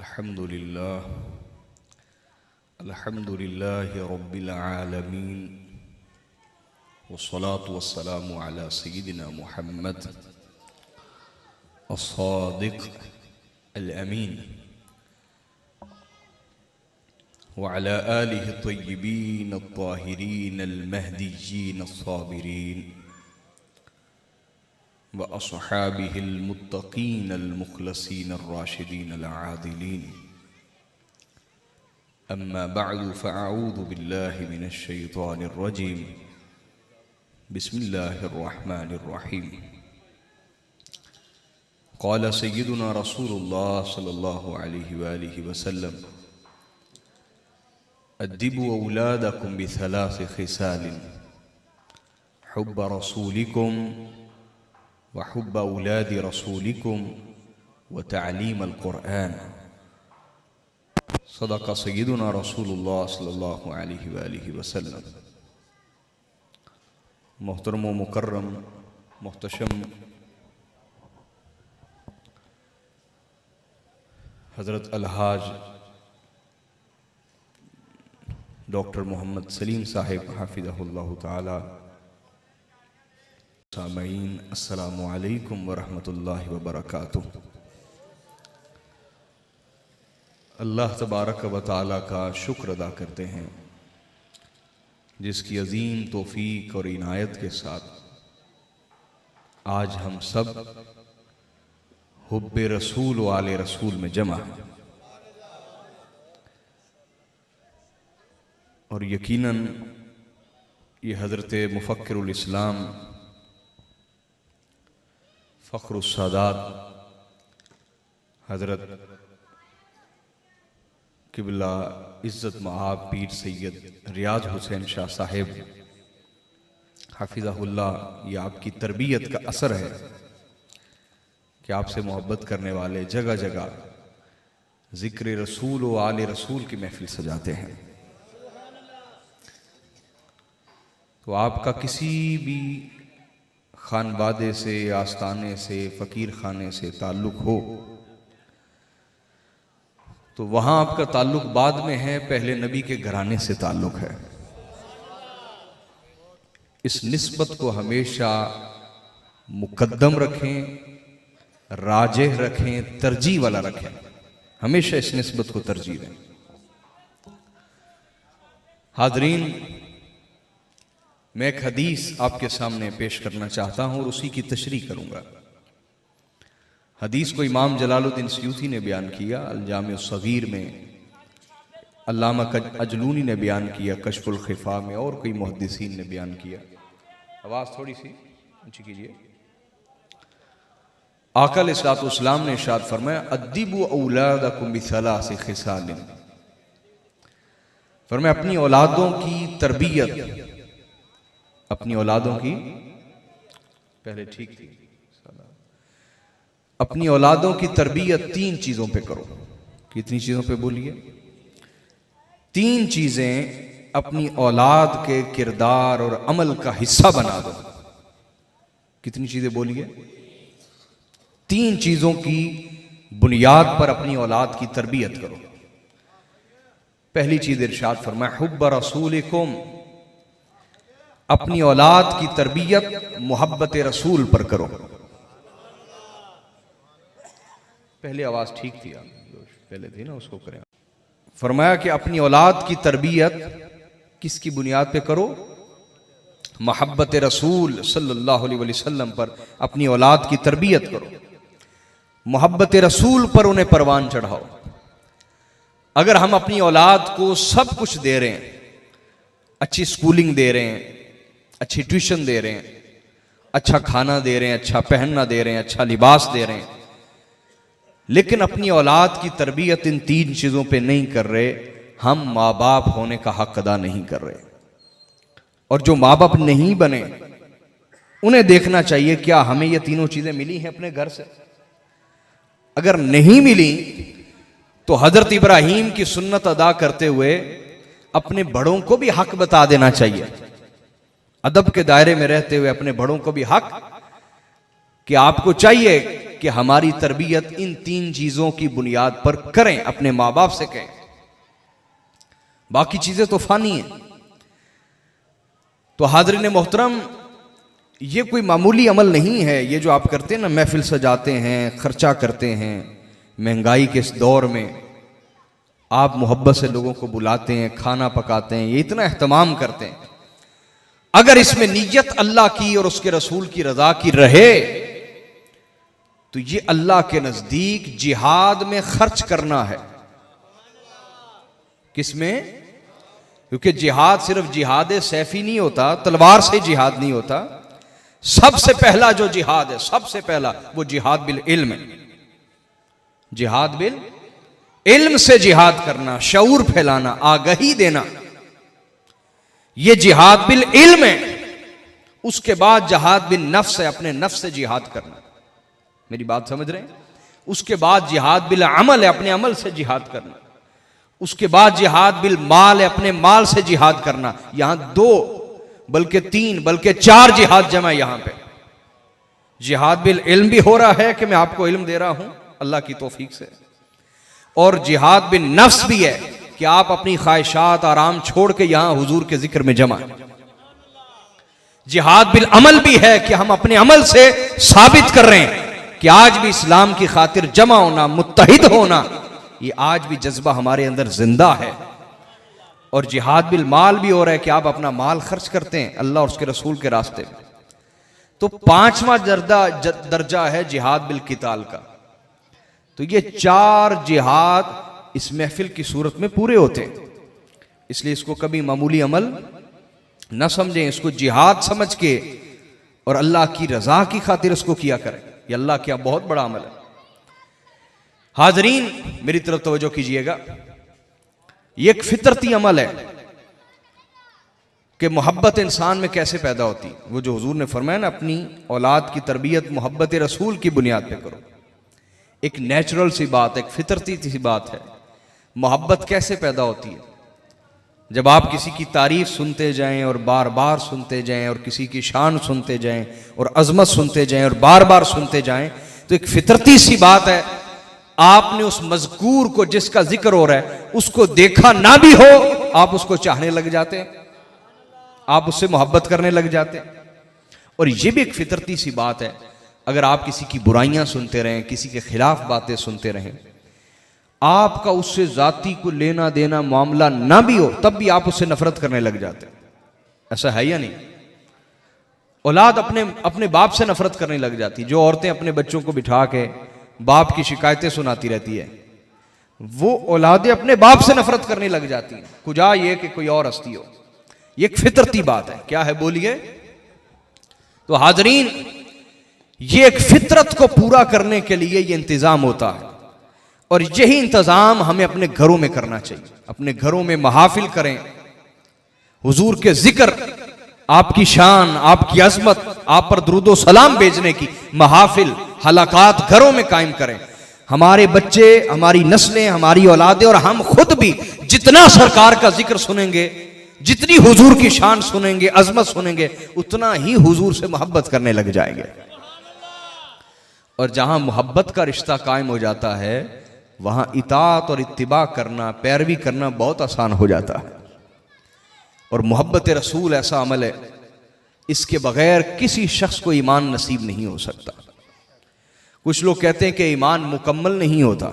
अल्हम्दुलिल्लाह अल्हम्दुलिल्लाहि रब्बिल आलमीन वस्सलातु वस्सलामु अला सय्यिदिना मुहम्मद अस्सादिक़ अल-अमीन व अला आलिहि तय्यिबीन अत्ताहिरीन अल-महदिय्यीन अस्साबिरीन व अस्हाबिहिल मुत्तक़ीन अल-मुख़लसीन अर्राशिदीन अल-आदिलीन अम्मा बअदु फ़अऊज़ु बिल्लाहि मिनश शैतानिर रजीम बिस्मिल्लाहिर रहमानिर रहीम क़ाल सय्यिदुना रसूलुल्लाह सल्लल्लाहु अलैहि वआलिहि वसल्लम अद्दिबू औलादकुम बिसलासि ख़िसालिन हुब्ब रसूलिकुम व हुब्ब औलादि रसूलिकुम व तअलीम अल-क़ुरआन सदक़ सय्यिदुना रसूलुल्लाह सल्लल्लाहु अलैहि वआलिहि वसल्लम। मोहतरम व मुकर्रम मोहतशम हज़रत अलहाज डॉक्टर मोहम्मद सलीम साहिब हाफिज़हुल्लाह ताला, सामईन अस्सलामु अलैकुम व रहमतुल्लाहि व बरकातुहू। अल्लाह तबारक व ताला का शुक्र अदा करते हैं जिसकी अजीम तौफीक और इनायत के साथ आज हम सब हुब्बे रसूल व आले रसूल में जमा हैं और यकीनन ये हज़रत मुफ़क्किरुल इस्लाम फ़ख्रुस सादात हज़रत किबला इज़्ज़त मआब पीर सैयद रियाज हुसैन शाह साहिब हाफिज़हुल्लाह, ये आपकी तरबियत का असर है कि आपसे मोहब्बत करने वाले जगह जगह ज़िक्र रसूल व आले रसूल की महफिल सजाते हैं। तो आपका किसी भी खानवादे से, आस्ताने से, फ़कीर खाने से ताल्लुक़ हो तो वहाँ आपका ताल्लुक़ बाद में है, पहले नबी के घराने से ताल्लुक़ है। इस निस्बत को हमेशा मुकद्दम रखें, राजेह रखें, तरजीह वाला रखें, हमेशा इस निस्बत को तरजीह दें। हाज़रीन, मैं एक हदीस आपके सामने पेश करना चाहता हूँ और उसी की तशरीह करूँगा। हदीस को इमाम जलालुद्दीन सयूती ने बयान किया अल-जामे सगीर में, अल्लामा अजलूनी ने बयान किया कश्फुल खिफा में, और कई मुहद्दिसीन ने बयान किया। आवाज़ थोड़ी सी ऊंची कीजिए। आका अलैहिस्सलाम ने इरशाद फरमाया अद्दिबू औलादकुम बिसलासि खिसालिन, फरमाया अपनी औलादों की तरबियत, अपनी औलादों की, पहले ठीक थी, अपनी औलादों की तरबियत तीन चीजों पे करो। कितनी चीजों पे बोलिए? तीन चीजें अपनी औलाद के किरदार और अमल का हिस्सा बना दो। कितनी चीजें बोलिए? तीन चीजों की बुनियाद पर अपनी औलाद की तरबियत करो। पहली चीज इरशाद फरमाया हुब्ब रसूलिकुम, अपनी औलाद की तरबियत मोहब्बत रसूल पर करो। पहले आवाज ठीक थी, आप पहले थी ना, उसको करें। फरमाया कि अपनी औलाद की तरबियत किसकी बुनियाद पे करो? मोहब्बत रसूल सल्लल्लाहु अलैहि वसल्लम पर अपनी औलाद की तरबियत करो। मोहब्बत रसूल पर उन्हें परवान चढ़ाओ। अगर हम अपनी औलाद को सब कुछ दे रहे हैं, अच्छी स्कूलिंग दे रहे हैं, अच्छी ट्यूशन दे रहे हैं, अच्छा खाना दे रहे हैं, अच्छा पहनना दे रहे हैं, अच्छा लिबास दे रहे हैं, लेकिन अपनी औलाद की तरबियत इन तीन चीज़ों पे नहीं कर रहे, हम माँ बाप होने का हक अदा नहीं कर रहे। और जो माँ बाप नहीं बने उन्हें देखना चाहिए क्या हमें ये तीनों चीज़ें मिली हैं अपने घर से। अगर नहीं मिली तो हज़रत इब्राहीम की सुन्नत अदा करते हुए अपने बड़ों को भी हक बता देना चाहिए, अदब के दायरे में रहते हुए अपने बड़ों को भी हक, कि आपको चाहिए कि हमारी तरबियत इन 3 चीजों की बुनियाद पर करें, अपने माँ बाप से कहें। बाकी चीजें तो फानी हैं। तो हाज़रीन मोहतरम, ये कोई मामूली अमल नहीं है। ये जो आप करते हैं ना, महफिल सजाते हैं, खर्चा करते हैं, महंगाई के इस दौर में आप मोहब्बत से लोगों को बुलाते हैं, खाना पकाते हैं, ये इतना एहतमाम करते हैं। अगर इसमें नीयत अल्लाह की और उसके रसूल की रजा की रहे तो ये अल्लाह के नजदीक जिहाद में खर्च करना है। किसमें? क्योंकि जिहाद सिर्फ जिहाद सैफी नहीं होता, तलवार से जिहाद नहीं होता। सबसे पहला जो जिहाद है, सबसे पहला वो जिहाद बिल इल्म है। जिहाद बिल इल्म से जिहाद करना, शऊर फैलाना, आगाही देना, यह जिहाद बिल इल्म है। उसके बाद जिहाद बिल नफ्स है, अपने नफ्स से जिहाद करना। मेरी बात समझ रहे हैं? उसके बाद जिहाद बिल अमल है, अपने अमल से जिहाद करना। उसके बाद जिहाद बिल माल है, अपने माल से जिहाद करना। यहां 2 बल्कि 3 बल्कि 4 जिहाद जमा। यहां पे जिहाद बिल इल्म भी हो रहा है कि मैं आपको इल्म दे रहा हूं अल्लाह की तौफीक से, और जिहाद बिन नफ्स भी है कि आप अपनी ख्वाहिशात आराम छोड़ के यहां हुजूर के जिक्र में जमा। जिहाद बिल अमल भी है कि हम अपने अमल से साबित कर रहे हैं कि आज भी इस्लाम की खातिर जमा होना, मुत्तहिद होना, ये आज भी जज्बा हमारे अंदर जिंदा है। और जिहाद बिल माल भी हो रहा है कि आप अपना माल खर्च करते हैं अल्लाह और उसके रसूल के रास्ते में। तो 5वां दर्जा है जिहाद बिल किताल का। तो ये 4 जिहाद इस महफिल की सूरत में पूरे होते हैं। इसलिए इसको कभी मामूली अमल न समझें, इसको जिहाद समझ के और अल्लाह की रजा की खातिर इसको किया करें। ये अल्लाह क्या बहुत बड़ा अमल है। हाजरीन मेरी तरफ तवज्जो कीजिएगा। ये एक फितरती अमल है कि मोहब्बत इंसान में कैसे पैदा होती है। वो जो हुजूर ने फरमाया ना, अपनी औलाद की तरबियत मोहब्बत रसूल की बुनियाद पे करो। एक नेचुरल सी बात, एक फितरती सी बात है। मोहब्बत कैसे पैदा होती है? जब आप किसी की तारीफ सुनते जाएं और बार बार सुनते जाएं, और किसी की शान सुनते जाएं और अजमत सुनते जाएं और बार बार सुनते जाएं, तो एक फितरती सी बात है, आपने उस मज़कूर को जिसका जिक्र हो रहा है उसको देखा ना भी हो, आप उसको चाहने लग जाते हैं, आप उससे मोहब्बत करने लग जाते हैं। और यह भी एक फितरती सी बात है, अगर आप किसी की बुराइयां सुनते रहें, किसी के खिलाफ बातें सुनते रहें, आपका उससे जाती को लेना देना मामला ना भी हो, तब भी आप उससे नफरत करने लग जाते हैं। ऐसा है या नहीं? औलाद अपने बाप से नफरत करने लग जाती। जो औरतें अपने बच्चों को बिठा के बाप की शिकायतें सुनाती रहती है, वो औलादें अपने बाप से नफरत करने लग जाती हैं, कुजा ये कि कोई और हस्ती हो। ये एक फितरती बात है। क्या है बोलिए? तो हाजरीन, ये एक फितरत को पूरा करने के लिए ये इंतजाम होता है, और यही इंतजाम हमें अपने घरों में करना चाहिए। अपने घरों में महाफिल करें, हुजूर के जिक्र, आपकी शान, आपकी अजमत, आप पर दुरूदो सलाम भेजने की महाफिल, हलाकात घरों में कायम करें। हमारे बच्चे, हमारी नस्लें, हमारी औलादें और हम खुद भी जितना सरकार का जिक्र सुनेंगे, जितनी हुजूर की शान सुनेंगे, अजमत सुनेंगे, उतना ही हुजूर से मोहब्बत करने लग जाएंगे। और जहां मोहब्बत का रिश्ता कायम हो जाता है, वहां इताअत और इत्तिबा करना, पैरवी करना बहुत आसान हो जाता है। और मोहब्बत रसूल ऐसा अमल है, इसके बगैर किसी शख्स को ईमान नसीब नहीं हो सकता। कुछ लोग कहते हैं कि ईमान मुकम्मल नहीं होता।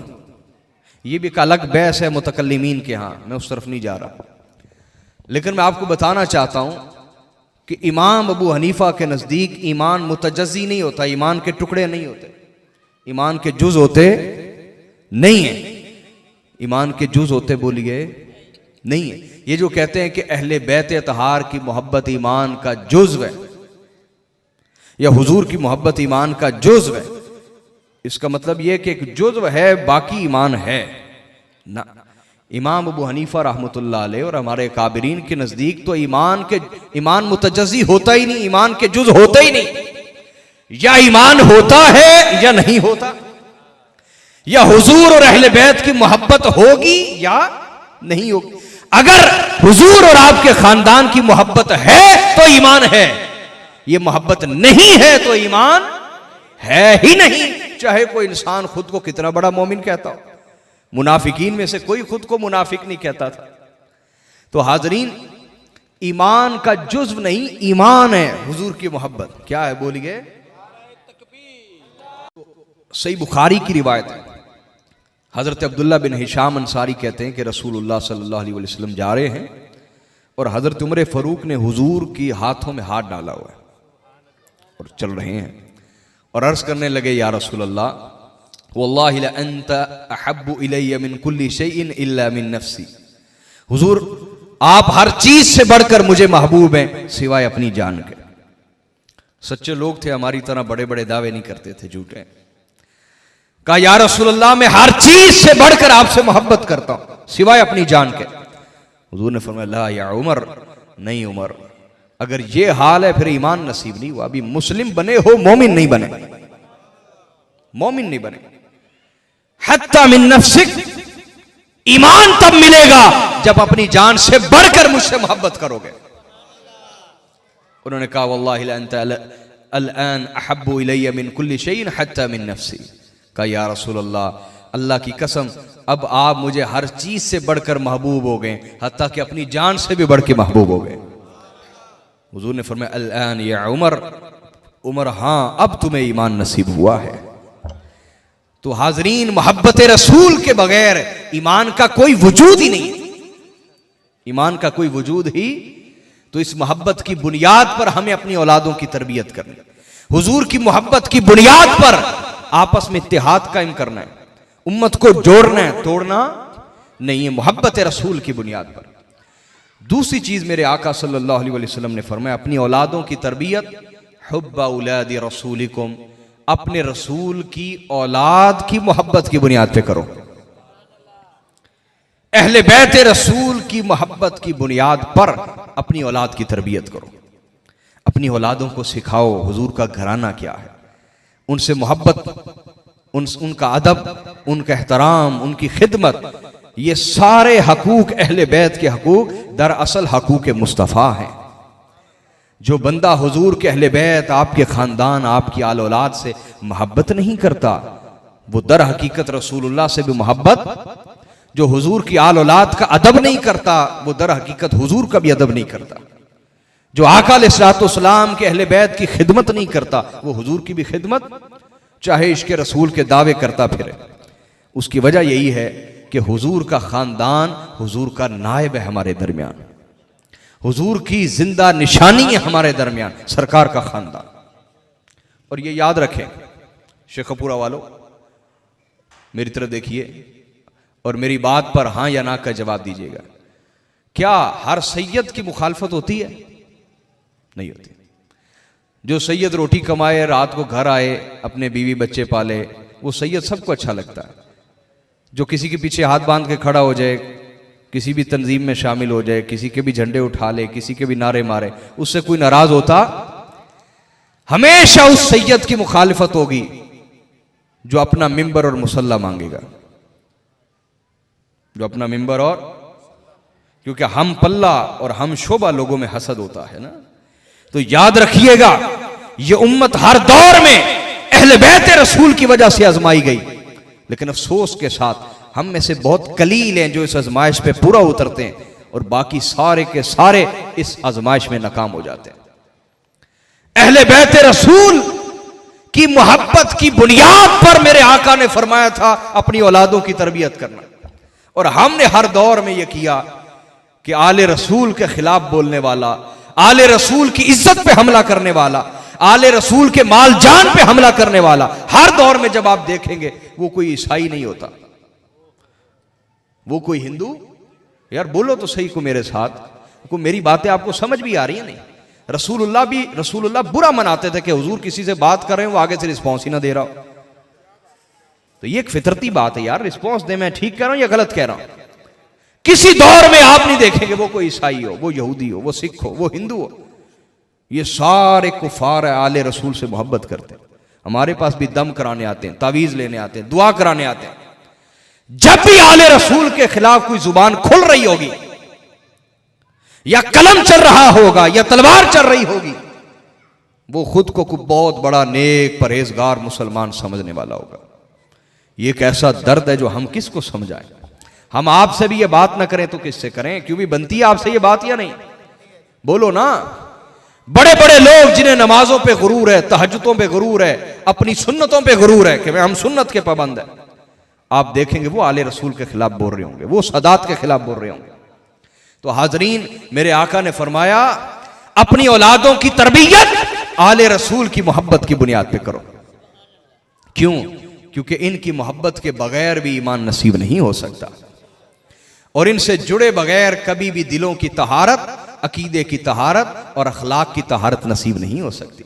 यह भी एक अलग बहस है मुतकल्लिमीन के यहाँ, मैं उस तरफ नहीं जा रहा। लेकिन मैं आपको बताना चाहता हूं कि इमाम अबू हनीफा के नज़दीक ईमान मुतजज़ी नहीं होता, ईमान के टुकड़े नहीं होते, ईमान के जुज़ होते नहीं है। ईमान के जुज़ होते बोलिए नहीं है। ये जो कहते हैं कि अहले बैत अतहार की मोहब्बत ईमान का जुज़्व है, या हुजूर की मोहब्बत ईमान का जुज़्व है, इसका मतलब यह कि एक जुज़्व है बाकी ईमान है ना। इमाम अबू हनीफा रहमतुल्लाह अलैह और हमारे काबिरीन के नज़दीक तो ईमान मुतजज़ी होता ही नहीं, ईमान के जुज़ होता ही नहीं। या ईमान होता है या नहीं होता, या हुजूर और अहले बैत की मोहब्बत होगी या नहीं होगी। अगर हुजूर और आपके खानदान की मोहब्बत है तो ईमान है, ये मोहब्बत नहीं है तो ईमान है ही नहीं, चाहे कोई इंसान खुद को कितना बड़ा मोमिन कहता हो। मुनाफिकीन में से कोई खुद को मुनाफिक नहीं कहता था। तो हाजरीन, ईमान का जुज्व नहीं, ईमान है हुजूर की मोहब्बत। क्या है बोलिए? सही बुखारी की रिवायत है, हजरत अब्दुल्ला बिन हिशाम अंसारी कहते हैं कि रसूलुल्लाह सल्लल्लाहु अलैहि वसल्लम जा रहे हैं और हजरत उमर फारूक ने हुजूर की हाथों में हाथ डाला हुआ है और चल रहे हैं और अर्ज करने लगे, या रसूलल्लाह वल्लाहि ला अंता अहब्बु इलैया मिन कुल्ली शैइन इल्ला मिन नफ्सी। हुजूर, आप हर चीज से बढ़कर मुझे महबूब हैं सिवाय अपनी जान के। सच्चे लोग थे, हमारी तरह बड़े बड़े दावे नहीं करते थे, झूठे। कहा, या रसूलल्लाह मैं हर चीज से बढ़कर आपसे मोहब्बत करता हूं सिवाय अपनी जान के। हुजूर ने फरमाया, ला या उमर, नहीं उमर, अगर ये हाल है फिर ईमान नसीब नहीं हुआ। अभी मुस्लिम बने हो, मोमिन नहीं बने, मोमिन नहीं बने। हत्ता मिन नफ्सिक, ईमान तब मिलेगा जब अपनी जान से बढ़कर मुझसे मोहब्बत करोगे। उन्होंने कहा, वल्लाहि ला अंता अलआन अहब्बु इलैया मिन कुल्ली शैइन हत्ता मिन नफ्सी। कहा, या रसूल अल्लाह, अल्लाह की कसम, अब आप मुझे हर चीज से बढ़कर महबूब हो गए, हत्ता कि अपनी जान से भी बढ़ के महबूब हो गए। हुजूर ने फरमाया, अलआन या उमर, उमर हाँ, अब तुम्हें ईमान नसीब हुआ है। तो हाजरीन, मोहब्बत रसूल के बगैर ईमान का कोई वजूद ही नहीं है, ईमान का कोई वजूद ही। तो इस मोहब्बत की बुनियाद पर हमें अपनी औलादों की तरबियत करनी, हुजूर की मोहब्बत की बुनियाद पर आपस में इत्तेहाद कायम करना है, उम्मत को जोड़ना है, तोड़ना नहीं है, मोहब्बत रसूल की बुनियाद पर। दूसरी चीज मेरे आका सल्लल्लाहु अलैहि वसल्लम ने फरमाया, अपनी औलादों की तरबियत हुब्बा औलादी रसूलिकुम, अपने रसूल की औलाद की मोहब्बत की बुनियाद पे करो। अहले बैत रसूल की मोहब्बत की बुनियाद पर अपनी औलाद की तरबियत करो। अपनी औलादों को सिखाओ हुजूर का घराना क्या है, उनसे मोहब्बत, उनका अदब, उनका एहतराम, उनकी खिदमत, ये सारे हकूक अहले बैत के हकूक दरअसल हकूक मुस्तफ़ा हैं। जो बंदा हुजूर के अहले बैत, आपके खानदान, आपकी आल औलाद से मोहब्बत नहीं करता, वो दर हकीकत रसूलुल्लाह से भी मोहब्बत, जो हुजूर की आल औलाद का अदब नहीं करता, वो दर हकीकत हुजूर का भी अदब नहीं करता। जो आका अलैहिस्सलाम के अहले बैत की खिदमत नहीं करता, वो हुजूर की भी खिदमत, चाहे इश्क़ रसूल के दावे करता फिरे। उसकी वजह यही है कि हुजूर का खानदान हुजूर का नायब है हमारे दरमियान, हुजूर की जिंदा निशानी है हमारे दरमियान, सरकार का खानदान। और ये याद रखें, शेखपुरा वालों, मेरी तरफ देखिए और मेरी बात पर हां या ना का जवाब दीजिएगा। क्या हर सैयद की मुखालफत होती है? नहीं होती। जो सैयद रोटी कमाए, रात को घर आए, अपने बीवी बच्चे पाले, वो सैयद सबको अच्छा लगता है। जो किसी के पीछे हाथ बांध के खड़ा हो जाए, किसी भी तंजीम में शामिल हो जाए, किसी के भी झंडे उठा ले, किसी के भी नारे मारे, उससे कोई नाराज होता? हमेशा उस सैयद की मुखालिफत होगी जो अपना मिंबर और मुसल्ला मांगेगा, जो अपना मिंबर और, क्योंकि हम पल्ला और हम शोभा लोगों में हसद होता है ना। तो याद रखिएगा, ये उम्मत हर दौर में अहले बैत रसूल की वजह से आजमाई गई, लेकिन अफसोस के साथ हम में से बहुत कलील हैं जो इस आजमाइश पे पूरा उतरते हैं और बाकी सारे के सारे इस आजमाइश में नाकाम हो जाते हैं। अहले बैत रसूल की मोहब्बत की बुनियाद पर मेरे आका ने फरमाया था अपनी औलादों की तरबियत करना, और हमने हर दौर में यह किया कि आले रसूल के खिलाफ बोलने वाला, आले रसूल की इज्जत पे हमला करने वाला, आले रसूल के माल जान पे हमला करने वाला, हर दौर में जब आप देखेंगे वो कोई ईसाई नहीं होता, वो कोई हिंदू। यार बोलो तो सही को मेरे साथ, को मेरी बातें आपको समझ भी आ रही है नहीं? रसूलुल्लाह बुरा मनाते थे कि हुजूर किसी से बात कर रहे हैं, वो आगे से रिस्पॉन्स ही ना दे रहा हो। तो ये एक फितरती बात है यार, रिस्पॉन्स दे, मैं ठीक कह रहा हूं या गलत कह रहा हूं। किसी दौर में आप नहीं देखेंगे वो कोई ईसाई हो, वो यहूदी हो, वो सिख हो, वो हिंदू हो, ये सारे कुफार आले रसूल से मोहब्बत करते हैं। हमारे पास भी दम कराने आते हैं, तावीज लेने आते हैं, दुआ कराने आते हैं। जब भी आले रसूल के खिलाफ कोई जुबान खुल रही होगी, या कलम चल रहा होगा, या तलवार चल रही होगी, वो खुद को बहुत बड़ा नेक परहेजगार मुसलमान समझने वाला होगा। ये एक ऐसा दर्द है जो हम किसको समझाएं। हम आपसे भी ये बात ना करें तो किससे करें? क्यों भी बनती है आपसे ये बात या नहीं? बोलो ना। बड़े बड़े लोग जिन्हें नमाजों पे गुरूर है, तहज्जुदों पे गुरूर है, अपनी सुन्नतों पे गुरूर है कि हम सुन्नत के पाबंद हैं, आप देखेंगे वो आले रसूल के खिलाफ बोल रहे होंगे, वो सदात के खिलाफ बोल रहे होंगे। तो हाजरीन, मेरे आका ने फरमाया अपनी औलादों की तरबियत आले रसूल की मोहब्बत की बुनियाद पे करो। क्यों? क्योंकि इनकी मोहब्बत के बगैर भी ईमान नसीब नहीं हो सकता, और इनसे जुड़े बगैर कभी भी दिलों की तहारत, अकीदे की तहारत और अखलाक की तहारत नसीब नहीं हो सकती।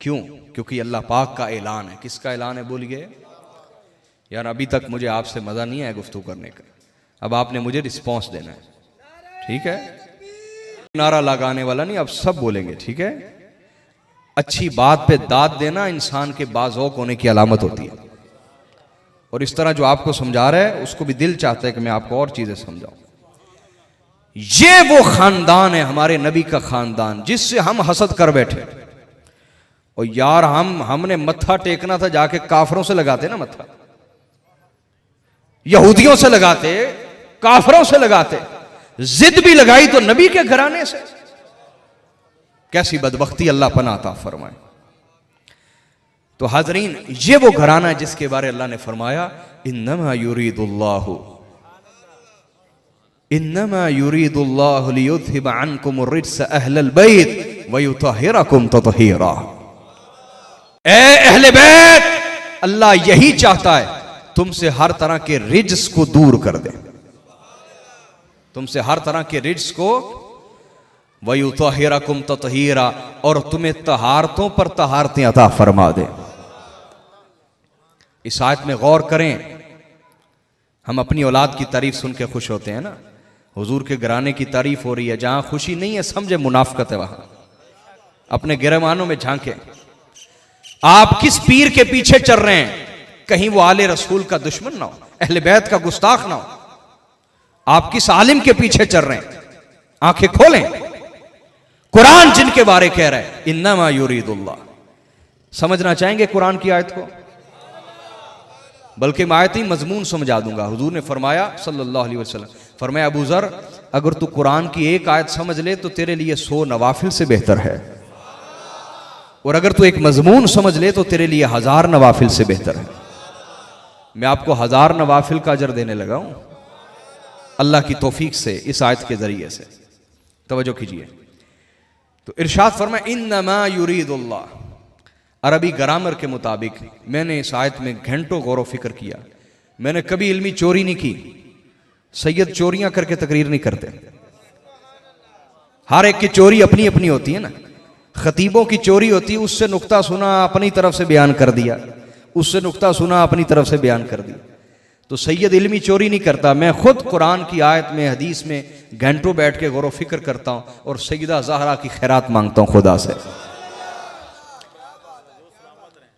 क्यों? क्योंकि अल्लाह पाक का ऐलान है। किसका ऐलान है? बोलिए यार। अभी तक मुझे आपसे मजा नहीं आया गुफ्तगू करने का, अब आपने मुझे रिस्पॉन्स देना है, ठीक है? नारा लगाने वाला नहीं, अब सब बोलेंगे, ठीक है? अच्छी बात पे दाद देना इंसान के बाज़ौक़ होने की अलामत होती है, और इस तरह जो आपको समझा रहा है उसको भी दिल चाहता है कि मैं आपको और चीजें समझाऊं। ये वो खानदान है, हमारे नबी का खानदान, जिससे हम हसद कर बैठे। और यार हमने मत्था टेकना था, जाके काफरों से लगाते ना मत्था, यहूदियों से लगाते, काफरों से लगाते। जिद भी लगाई तो नबी के घराने से। कैसी बदबख्ती, अल्लाह पनाह अता फरमाए। तो हाजरीन, ये वो घराना है जिसके बारे अल्लाह ने फरमाया इन्नमा युरीदुल्लाहु लियुज़हिब अन्कुम अर्रिज्स अहलल बैत व युतहिरकुम तत्हीरा। ए अहले बैत, अल्लाह यही चाहता है तुमसे हर तरह के रिज्स को दूर कर दे, तुमसे हर तरह के रिज्स को, व युतहिरकुम तत्हीरा, और तुम्हें तहारतों पर तहारतें अता फरमा दे। इस आयत में गौर करें। हम अपनी औलाद की तारीफ सुन के खुश होते हैं ना, हुजूर के घराने की तारीफ हो रही है, जहां खुशी नहीं है समझे मुनाफकत है, वहां अपने गिरमानों में झांके। आप किस पीर के पीछे चल रहे हैं? कहीं वो आले रसूल का दुश्मन ना हो, अहले बैत का गुस्ताख ना हो। आप किस आलिम के पीछे चल रहे हैं? आंखें खोलें। कुरान जिनके बारे कह रहा है इन्नमा युरीदुल्लाह, समझना चाहेंगे कुरान की आयत को? बल्कि मैं आयत ही मजमून समझा दूंगा। हुजूर ने फरमाया सल्लल्लाहु अलैहि वसल्लम, फरमाया अबू ज़र, अगर तू कुरान की एक आयत समझ ले तो तेरे लिए 100 नवाफिल से बेहतर है, और अगर तू एक मजमून समझ ले तो तेरे लिए 1000 नवाफिल से बेहतर है। मैं आपको 1000 नवाफिल का अजर देने लगा हूं अल्लाह की तौफीक से, इस आयत के जरिए से। तवज्जो कीजिए। तो इरशाद फरमाया इन्नमा युरीदुल्लाह। अरबी ग्रामर के मुताबिक मैंने इस आयत में घंटों गौर फिक्र किया। मैंने कभी इल्मी चोरी नहीं की। सैयद चोरियां करके तकरीर नहीं करते, हर एक की चोरी अपनी अपनी होती है ना। खतीबों की चोरी होती है, उससे नुक्ता सुना अपनी तरफ से बयान कर दिया, उससे नुक्ता सुना अपनी तरफ से बयान कर दिया। तो सैयद इल्मी चोरी नहीं करता। मैं खुद कुरान की आयत में, हदीस में घंटों बैठ के गौर फिक्र करता हूं, और सैयदा ज़हरा की खैरात मांगता हूं खुदा से।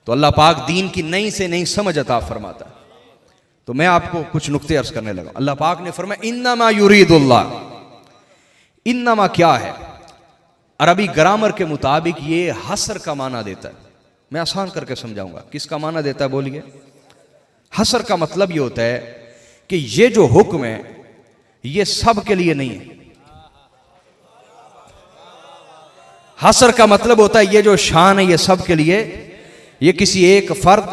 तो अल्लाह पाक दीन की नई से नई समझ अता फरमाता है। तो मैं आपको कुछ नुक्ते अर्ज करने लगा। अल्लाह पाक ने फरमाया इन्नमा युरीदुल्लाह। इन्नमा क्या है? अरबी ग्रामर के मुताबिक ये हसर का माना देता है। मैं आसान करके समझाऊंगा। किसका माना देता है बोलिए? हसर का मतलब ये होता है कि ये जो हुक्म है ये सब के लिए नहीं है। हसर का मतलब होता है ये जो शान है ये सब के लिए, ये किसी एक फर्द,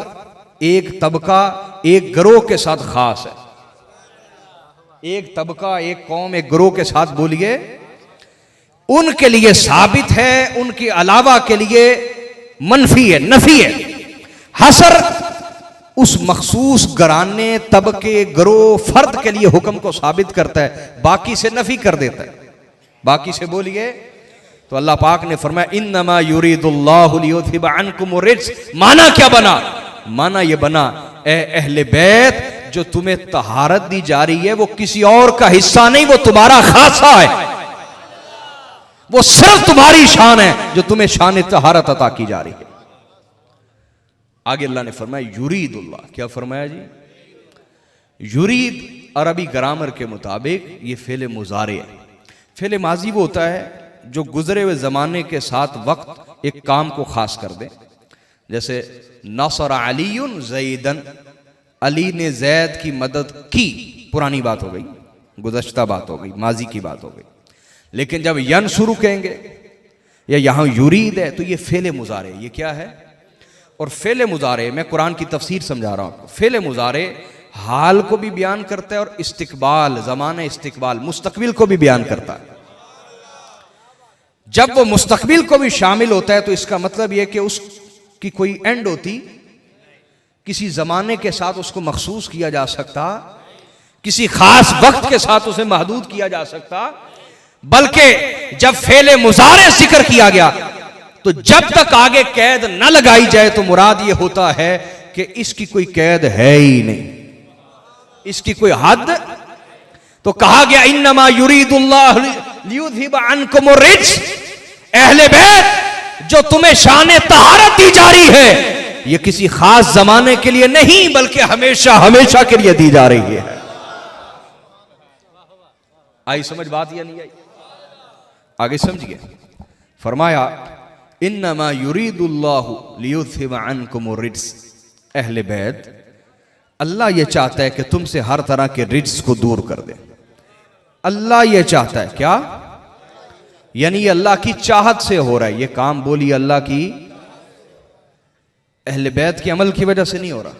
एक तबका, एक गिरोह के साथ खास है। एक तबका, एक कौम, एक गिरोह के साथ बोलिए उनके लिए साबित है, उनके अलावा के लिए मनफी है, नफी है। हसर उस मखसूस घराने, तबके, गिरोह, फर्द के लिए हुक्म को साबित करता है, बाकी से नफी कर देता है। बाकी से बोलिए। तो अल्लाह पाक ने फरमाया इन्नमा युरीदुल्लाहु लियुज़हिब अन्कुम अर्रिज्स। माना क्या बना? माना ये बना, ए अहले बैत, जो तुम्हें तहारत दी जा रही है वो किसी और का हिस्सा नहीं, वो तुम्हारा खासा है, वो सिर्फ तुम्हारी शान है जो तुम्हें शान तहारत अता की जा रही है। आगे अल्लाह ने फरमाया युरीदुल्लाह। क्या फरमाया जी? युरीद अरबी ग्रामर के मुताबिक ये फेले मुजारे है। फेले माजी वो होता है जो गुजरे हुए जमाने के साथ वक्त एक काम को खास कर दें, जैसे नसर अलीयुन ज़ैदन, अली ने जैद की मदद की, पुरानी बात हो गई, गुज़श्ता बात हो गई, माजी की बात हो गई। लेकिन जब यन शुरू कहेंगे या यहां युरीद है तो ये फेले मुजारे, ये क्या है? और फेले मुजारे, मैं कुरान की तफसीर समझा रहा हूं। फेले मुजारे हाल को भी बयान करता है और इस्तिकबाल, ज़माना इस्तिकबाल, मुस्तकबिल को भी बयान करता है। जब वो मुस्तकबिल को भी शामिल होता है तो इसका मतलब यह कि उसकी कोई एंड होती, किसी ज़माने के साथ उसको मखसूस किया जा सकता, किसी खास वक्त के साथ उसे महदूद किया जा सकता। बल्कि जब फेले मुजारे जिक्र किया गया तो जब तक आगे कैद न लगाई जाए तो मुराद ये होता है कि इसकी कोई कैद है ही नहीं, इसकी कोई हद। तो कहा गया इन्नमा युरीदुल्लाह लियुज़हिब अन्कुम अर्रिज्स, अहले बैत जो तुम्हें शान तहारत दी जा रही है ये किसी खास जमाने के लिए नहीं बल्कि हमेशा हमेशा के लिए दी जा रही है। आई समझ बात या नहीं आई? आगे समझिए, फरमाया इन्नमा युरीदुल्लाहु लियुज़हिब अन्कुम अर्रिज्स, अहले बैत अल्लाह ये चाहता है कि तुमसे हर तरह के रिज्स को दूर कर दे। अल्लाह ये चाहता है, क्या? यानी ये अल्लाह की चाहत से हो रहा है ये काम। बोली अल्लाह की, अहले बैत के अमल की वजह से नहीं हो रहा,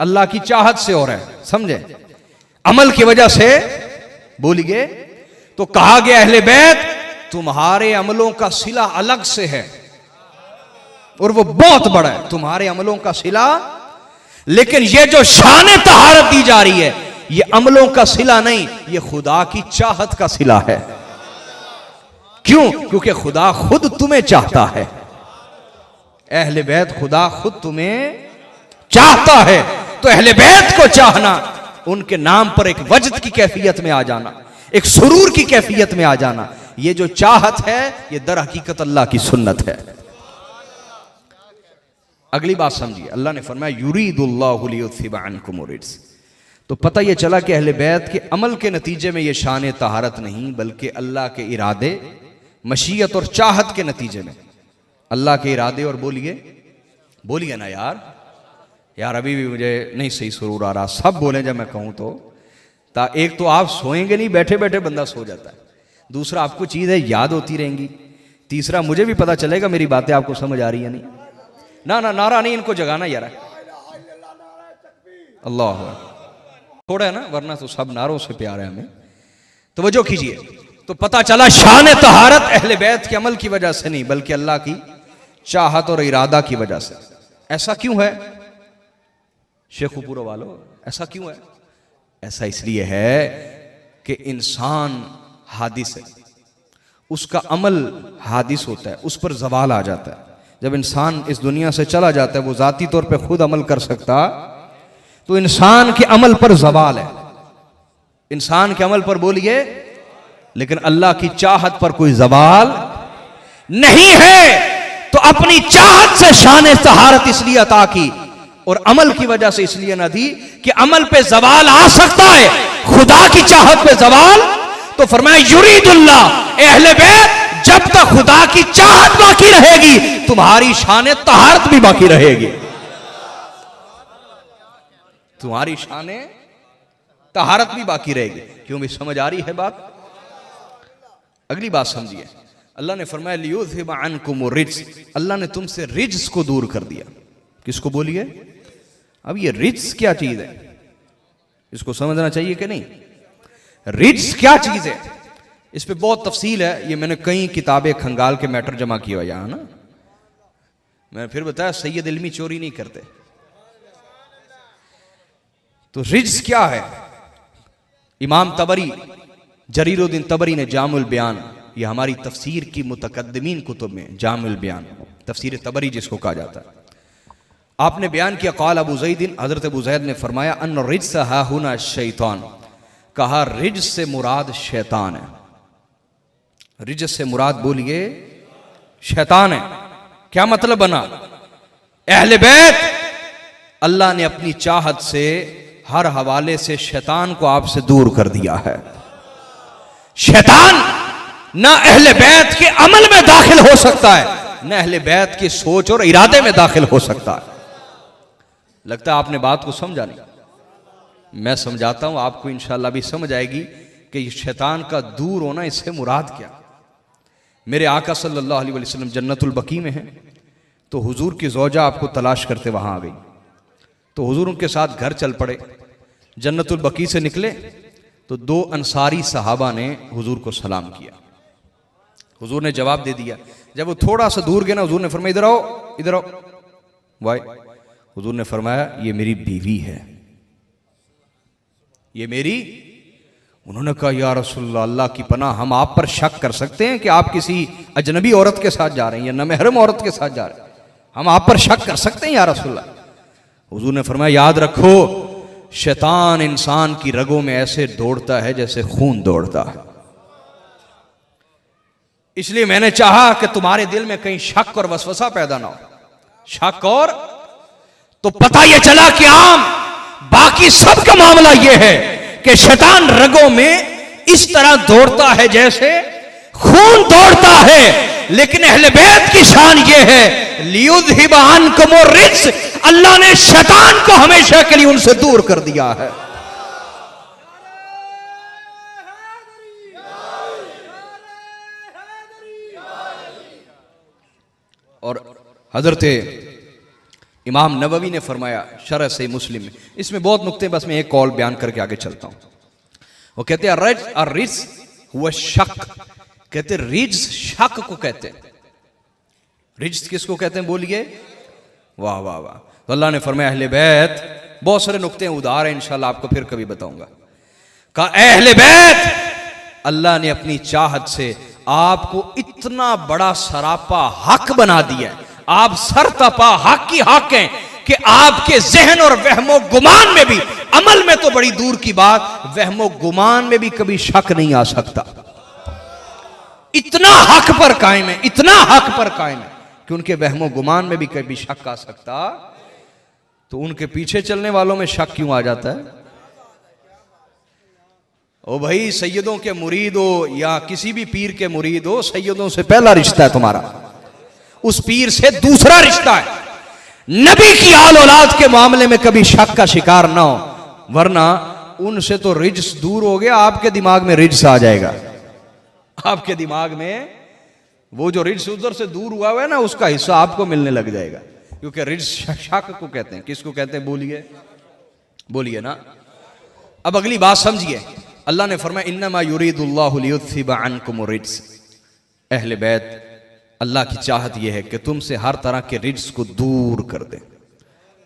अल्लाह की चाहत से हो रहा है, समझे? अमल की वजह से बोलिए तो कहा गया अहले बैत तुम्हारे अमलों का सिला अलग से है और वो बहुत बड़ा है, तुम्हारे अमलों का सिला। लेकिन ये जो शान तहारत दी जा रही है ये अमलों का सिला नहीं, ये खुदा की चाहत का सिला है। क्यों? क्योंकि खुदा खुद तुम्हें चाहता है। अहले बैत खुदा खुद तुम्हें चाहता है, तो अहले बैत को चाहना, उनके नाम पर एक वजद की कैफियत में आ जाना, एक सुरूर की कैफियत में आ जाना, ये जो चाहत है ये दर हकीकत अल्लाह की सुन्नत है। अगली बात समझिए, अल्लाह ने फरमाया युरीदुल्लाहु लियुज़हिब अन्कुम अर्रिज्स। तो पता यह चला कि अहले बैत के अमल के नतीजे में यह शान तहारत नहीं बल्कि अल्लाह के इरादे, मशीयत और चाहत के नतीजे में अल्लाह के इरादे। और बोलिए ना यार अभी भी मुझे नहीं सही सुरूर आ रहा, सब बोले जब मैं कहूं तो। एक तो आप सोएंगे नहीं, बैठे बैठे बंदा सो जाता है, दूसरा आपको चीज़ें याद होती रहेंगी, तीसरा मुझे भी पता चलेगा मेरी बातें आपको समझ आ रही है नहीं। ना नारा नहीं, इनको जगाना यार, अल्लाह थोड़ा है ना, वरना तो सब नारों से प्यार है हमें। तवज्जो कीजिए, तो पता चला शान तहारत अहले बैत के अमल की वजह से नहीं बल्कि अल्लाह की चाहत और इरादा की वजह से। ऐसा क्यों है शेखुपुर वालों, ऐसा क्यों है? ऐसा इसलिए है कि इंसान हादिस है, उसका अमल हादिस होता है, उस पर ज़वाल आ जाता है। जब इंसान इस दुनिया से चला जाता है वो ज़ाती तौर पे खुद अमल कर सकता, तो इंसान के अमल पर ज़वाल है, इंसान के अमल पर बोलिए। लेकिन अल्लाह की चाहत पर कोई ज़वाल नहीं है, तो अपनी चाहत से शान तहारत इसलिए अता की और अमल की वजह से इसलिए न दी कि अमल पे ज़वाल आ सकता है, खुदा की चाहत पे ज़वाल। तो फरमाया युरीदुल्लाह, अहले बैत जब तक खुदा की चाहत बाकी रहेगी तुम्हारी शान तहारत भी बाकी रहेगी, तुम्हारी शान तहारत भी बाकी रहेगी। क्यों भी समझ आ रही है बात? अगली बात समझिए, अल्लाह ने फरमाया लियुज़हिब अन्कुम अर्रिज्स, अल्लाह ने तुमसे रिज्स को दूर कर दिया। किसको बोलिए? अब ये रिज्स क्या चीज है, इसको समझना चाहिए कि नहीं? रिज्स क्या चीज है, इस पे बहुत तफसील है, ये मैंने कई किताबें खंगाल के मैटर जमा किया हुआ यहां ना। मैंने फिर बताया सैयद इल्मी चोरी नहीं करते। तो रिज्स क्या है? इमाम तबरी, जरीरुद्दीन तबरी ने जामुल बयान, ये हमारी तफसीर की मुतकद्दिमीन कुतुब में जामुल बयान, तफसीर तबरी जिसको कहा जाता है, आपने बयान किया क़ाल अबू ज़ैद, हज़रत अबू ज़ैद ने फरमाया अन रिज्स हाहुना शैतान, कहा रिज्स से मुराद शैतान है। रिज्स से मुराद बोलिए शैतान है। क्या मतलब बना? अहले बैत अल्लाह ने अपनी चाहत से हर हवाले से शैतान को आपसे दूर कर दिया है। शैतान ना अहले बैत के अमल में दाखिल हो सकता है, न अहले बैत की सोच और इरादे में दाखिल हो सकता है। लगता है आपने बात को समझा नहीं, मैं समझाता हूं, आपको इंशाअल्लाह भी समझ आएगी कि शैतान का दूर होना इससे मुराद क्या। मेरे आका सल्लल्लाहु अलैहि वसल्लम जन्नतुल बकी में हैं, तो हुजूर की ज़ौजा आपको तलाश करते वहां आ गई, तो हुजूर उनके साथ घर चल पड़े। जन्नतुल बकी से निकले तो दो अंसारी सहाबा ने हुजूर को सलाम किया। हुजूर ने जवाब दे दिया। जब वो थोड़ा सा दूर गए ना, हुजूर ने फरमाया इधर आओ, इधर आओ। वाई हुजूर ने फरमाया ये मेरी बीवी है, ये मेरी। उन्होंने कहा या रसूलल्लाह, अल्लाह की पनाह, हम आप पर शक कर सकते हैं कि आप किसी अजनबी औरत के साथ जा रहे हैं या नमहरम औरत के साथ जा रहे हैं, हम आप पर शक कर सकते हैं या रसूलल्लाह। हुजूर ने फरमाया याद रखो, शैतान इंसान की रगों में ऐसे दौड़ता है जैसे खून दौड़ता है, इसलिए मैंने चाहा कि तुम्हारे दिल में कहीं शक और वसवसा पैदा ना हो। शक और तो पता यह चला कि आम बाकी सबका मामला यह है कि शैतान रगों में इस तरह दौड़ता है जैसे खून दौड़ता है, लेकिन अहले बैत की शान यह है लियुज़हिबा अन्कुम रिज्स, अल्लाह ने शैतान को हमेशा के लिए उनसे दूर कर दिया है। और हजरत इमाम नववी ने फरमाया शरह सही मुस्लिम में, इसमें बहुत नुक्ते, बस मैं एक कॉल बयान करके आगे चलता हूं। वो कहते हैं रिज्स हुआ शक, कहते रिज्स शक को कहते हैं। रिज्स किसको कहते हैं बोलिए? वाह वाह वाह। तो अल्लाह ने फरमाया अहले बैत, बहुत सारे नुक्ते उदार हैं, इंशाल्लाह आपको फिर कभी बताऊंगा। कहा अहले बैत, अल्लाह ने अपनी चाहत से आपको इतना बड़ा सरापा हक बना दिया है, आप सरतपा हक की हक हैं कि आपके जहन और वहमो गुमान में भी, अमल में तो बड़ी दूर की बात, वहमो गुमान में भी कभी शक नहीं आ सकता। इतना हक पर कायम है, इतना हक पर कायम है कि उनके वहमो गुमान में भी कभी शक आ सकता, तो उनके पीछे चलने वालों में शक क्यों आ जाता है? ओ भाई, सैयदों के मुरीद हो या किसी भी पीर के मुरीद हो, सैयदों से पहला रिश्ता है तुम्हारा, उस पीर से दूसरा रिश्ता है। नबी की आल औलाद के मामले में कभी शक का शिकार ना हो, वरना उनसे तो रिज्स दूर हो गया, आपके दिमाग में रिज्स आ जाएगा। आपके दिमाग में वो जो रिज्स उधर से दूर हुआ है ना, उसका हिस्सा आपको मिलने लग जाएगा, क्योंकि रिज्स शक को कहते हैं। किसको कहते हैं बोलिए? बोलिए ना। अब अगली बात समझिए, अल्लाह ने फरमाया इन्नमा युरीदुल्लाहु लियुज़हिबा अन्कुम रिज्स। अहले बैत, अल्लाह की चाहत यह है कि तुमसे हर तरह के रिज्स को दूर कर दे।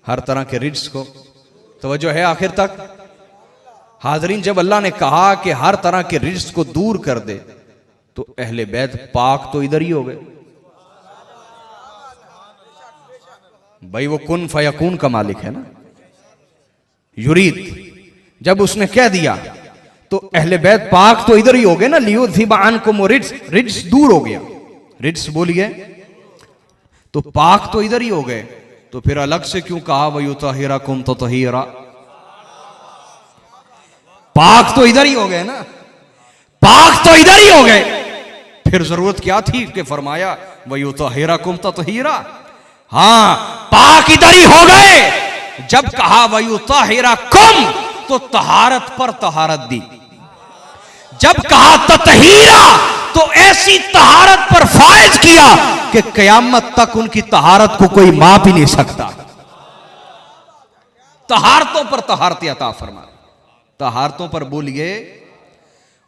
हर तरह के रिज्स को, तवज्जो है आखिर तक हाजरीन? जब अल्लाह ने कहा कि हर तरह के रिज्स को दूर कर दे, तो अहले बैत पाक तो इधर ही हो गए भाई, वो कुन फयकून का मालिक है ना। युरीद जब उसने कह दिया तो अहले बैत पाक तो इधर ही हो गए ना। लियुज़हिबा अन्कुम रिज्स, रिज्स दूर हो गया। रिज्स बोलिए, तो पाक तो इधर ही हो गए, तो फिर अलग से क्यों कहा वयुतहिरकुम ततहीरा? पाक तो इधर ही हो गए ना, पाक तो इधर ही हो गए, फिर जरूरत क्या थी कि फरमाया वयुतहिरकुम ततहीरा? हां, पाक इधर ही हो गए। जब कहा वयुतहिरकुम, तो तहारत पर तहारत दी। जब कहा ततहीरा, तो ऐसी तहारत पर फायज किया कि कयामत तक उनकी तहारत को कोई माप ही नहीं सकता। तहारतों पर तहारत अता फरमा। तहारतों पर बोलिए।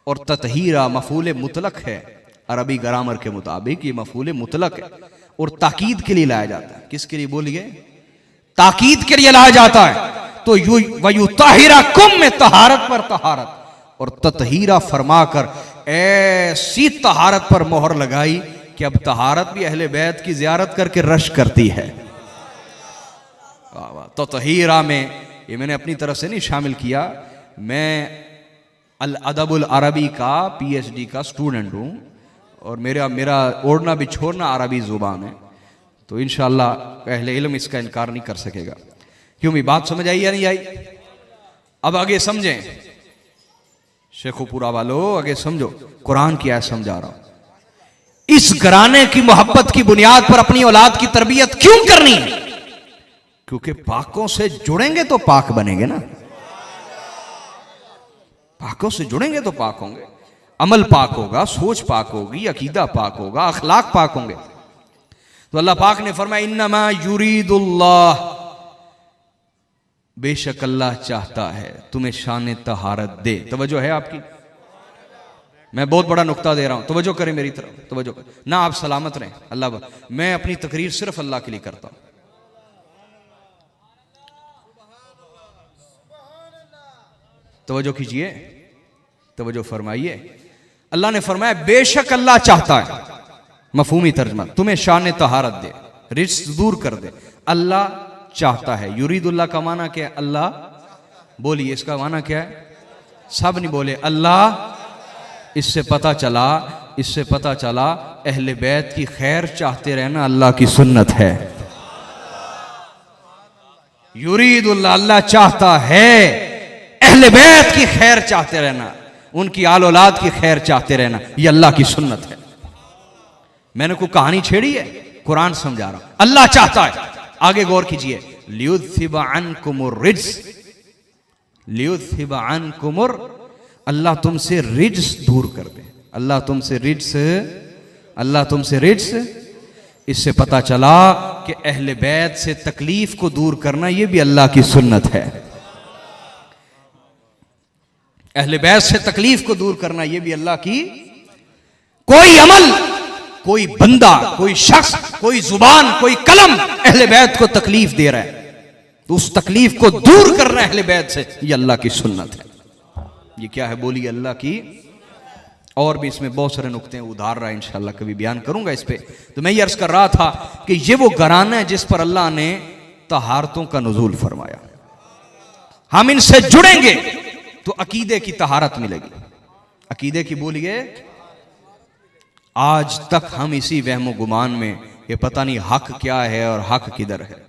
और ततहीरा मफूल मुतलक है, अरबी ग्रामर के मुताबिक ये मफूल मुतलक है और ताकीद के लिए लाया जाता है। किसके लिए बोलिए? ताकीद के लिए लाया जाता है। तो वयुतहिरकुम में तहारत पर तहारत और ततहीरा फरमाकर ऐसी तहारत पर मोहर लगाई कि अब तहारत भी अहले बैत की जियारत करके रश करती है। ततहीरा में ये मैंने अपनी तरफ से नहीं शामिल किया, मैं अल अदबुल अरबी का PhD का स्टूडेंट हूँ और मेरा ओढ़ना भी छोड़ना अरबी जुबान है, तो इंशाअल्लाह अहले इल्म इसका इनकार नहीं कर सकेगा। क्यों? भी बात समझ आई या नहीं आई? अब आगे समझें शेखोपुरा वालों, आगे समझो, कुरान की आयत समझा रहा हूं। इस घराने की मोहब्बत की बुनियाद पर अपनी औलाद की तरबियत क्यों करनी है? क्योंकि पाकों से जुड़ेंगे तो पाक बनेंगे ना, पाकों से जुड़ेंगे तो पाक होंगे। अमल पाक होगा, सोच पाक होगी, अकीदा पाक होगा, अखलाक पाक होंगे। तो अल्लाह पाक ने फरमाया इन्नमा युरीदुल्लाह, बेशक अल्लाह चाहता है तुम्हें शान तहारत दे। तवज्जो है आपकी? मैं बहुत बड़ा नुक्ता दे रहा हूं, तवज्जो करें मेरी तरफ, तवज्जो करें ना, आप सलामत रहें। अल्लाह, मैं अपनी तकरीर सिर्फ अल्लाह के लिए करता हूं। तवज्जो कीजिए, तवज्जो फरमाइए। अल्लाह ने फरमाया बेशक अल्लाह चाहता है, मफहूमी तर्जमा, तुम्हें शान तहारत दे, रिज्क दूर कर दे। अल्लाह चाहता है। युरीदुल्लाह का माना क्या है? अल्लाह। बोलिए इसका माना क्या है? सब नहीं बोले अल्लाह। इससे पता चला अहले बैत की खैर चाहते रहना अल्लाह की सुन्नत है। युरीदुल्लाह, अल्लाह चाहता है, अहले बैत की खैर चाहते रहना, उनकी आल औलाद की खैर चाहते रहना, ये अल्लाह की सुन्नत है। मैंने कोई कहानी छेड़ी है? कुरान समझा रहा हूं। अल्लाह चाहता है, आगे गौर कीजिए, लियुज़हिब अन्कुमुर रिज्स, लियुज़हिब अन्कुमुर, अल्लाह तुमसे रिज्स दूर कर दे। अल्लाह तुमसे रिज्स। इससे पता चला कि अहले बैत से तकलीफ को दूर करना यह भी अल्लाह की सुन्नत है। अहले बैत से तकलीफ को दूर करना यह भी अल्लाह की। कोई अमल, कोई बंदा, कोई शख्स, कोई जुबान, कोई कलम अहले बैत को तकलीफ दे रहा है तो उस तकलीफ को दूर करना अहले बैत से, यह अल्लाह की सुन्नत है। ये क्या है? बोलिए अल्लाह की। और भी इसमें बहुत सारे नुक्ते हैं, उधार रहा, इंशाअल्लाह कभी बयान करूंगा इस पे। तो मैं ये अर्ज कर रहा था कि ये वो घराना है जिस पर अल्लाह ने तहारतों का नुज़ूल फरमाया। हम इनसे जुड़ेंगे तो अकीदे की तहारत मिलेगी। अकीदे की बोलिए, आज तक हम इसी वहमो गुमान में, ये पता नहीं हक क्या है और हक किधर है।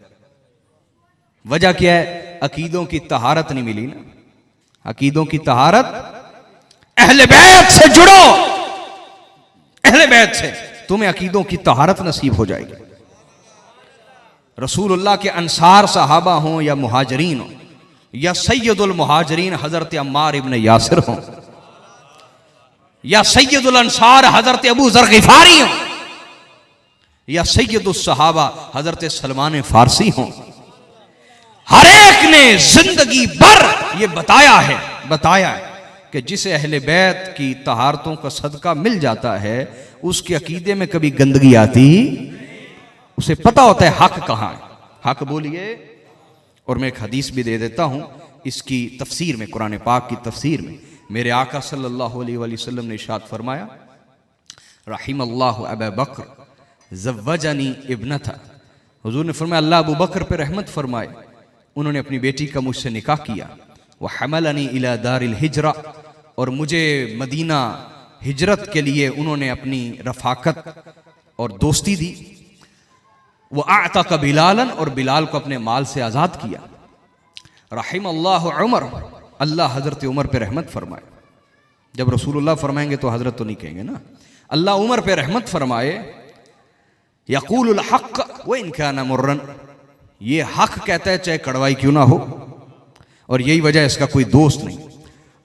वजह क्या है? अकीदों की तहारत नहीं मिली ना। अकीदों की तहारत, अहले बैत से जुड़ो, अहले बैत से, तुम्हें अकीदों की तहारत नसीब हो जाएगी। रसूलुल्लाह के अंसार सहाबा हों या मुहाजरीन हों, या सैयदुल मुहाजरीन हजरत अम्मार इब्न यासिर हों, या सैयदुल अंसार हजरत अबू ज़र ग़िफ़ारी हों, या सैयदुल सहाबा हजरत सलमान फारसी हों, हर एक ने जिंदगी भर ये बताया है कि जिसे अहले बैत की तहारतों का सदका मिल जाता है उसके अकीदे में कभी गंदगी आती, उसे पता होता है हक कहां है। हक बोलिए। और मैं एक हदीस भी दे देता हूं, इसकी तफसीर में, कुरान पाक की तफसीर में मेरे आका सल्लल्लाहु अलैहि वसल्लम ने इरशाद फरमाया, रहिमल्लाहु अबू बकर ज़व्वजनी इब्नता, हुजूर ने फरमाया अल्लाह अबू बकर पे रहमत फरमाए, उन्होंने अपनी बेटी का मुझसे निकाह किया। वह हमलनी इला दारिल हिजरा, और मुझे मदीना हिजरत के लिए उन्होंने अपनी रफाकत और दोस्ती दी। वह आता का बिलालन, और बिलाल को अपने माल से आज़ाद किया। रहिमल्लाहु उमर, अल्लाह हजरत उमर पे रहमत फरमाए। जब रसूलुल्लाह फरमाएंगे तो हजरत तो नहीं कहेंगे ना। अल्लाह उमर पे रहमत फरमाए। यक़ूलुल हक़ व इन काना मुर्रन, ये हक कहता है चाहे कड़वाई क्यों ना हो, और यही वजह इसका कोई दोस्त नहीं।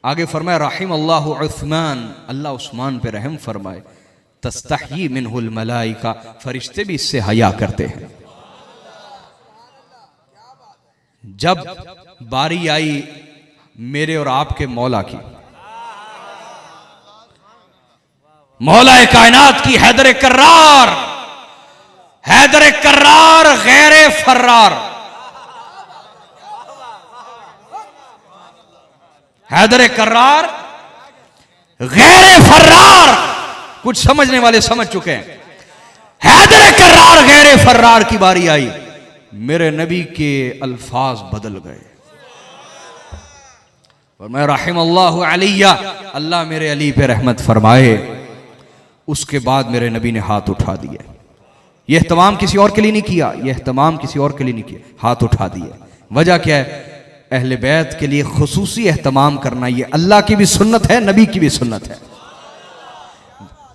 आगे फरमाया रहिमल्लाहु उस्मान, अल्लाह उस्मान पे रहम फरमाए। तस्तही मिनहुल मलाइका, फरिश्ते भी इससे हया करते हैं। जब बारी आई मेरे और आपके मौला की, मौला कायनात की, हैदर कर्रार, हैदर कर्रार गैर फर्रार, हैदर कर्रार गैर फर्रार, कुछ समझने वाले समझ चुके हैं। हैदर कर्रार गैर फर्रार की बारी आई, मेरे नबी के अल्फाज बदल गए। और मैं रहिमल्लाहु अलैया, अल्लाह मेरे अली पे रहमत फरमाए। उसके बाद मेरे नबी ने हाथ उठा दिए। यह एहतमाम किसी और के लिए नहीं किया, यह एहतमाम किसी और के लिए नहीं किया, हाथ उठा दिए। वजह क्या है? अहले बैत के लिए खुसूसी एहतमाम करना, यह अल्लाह की भी सुन्नत है, नबी की भी सुन्नत है।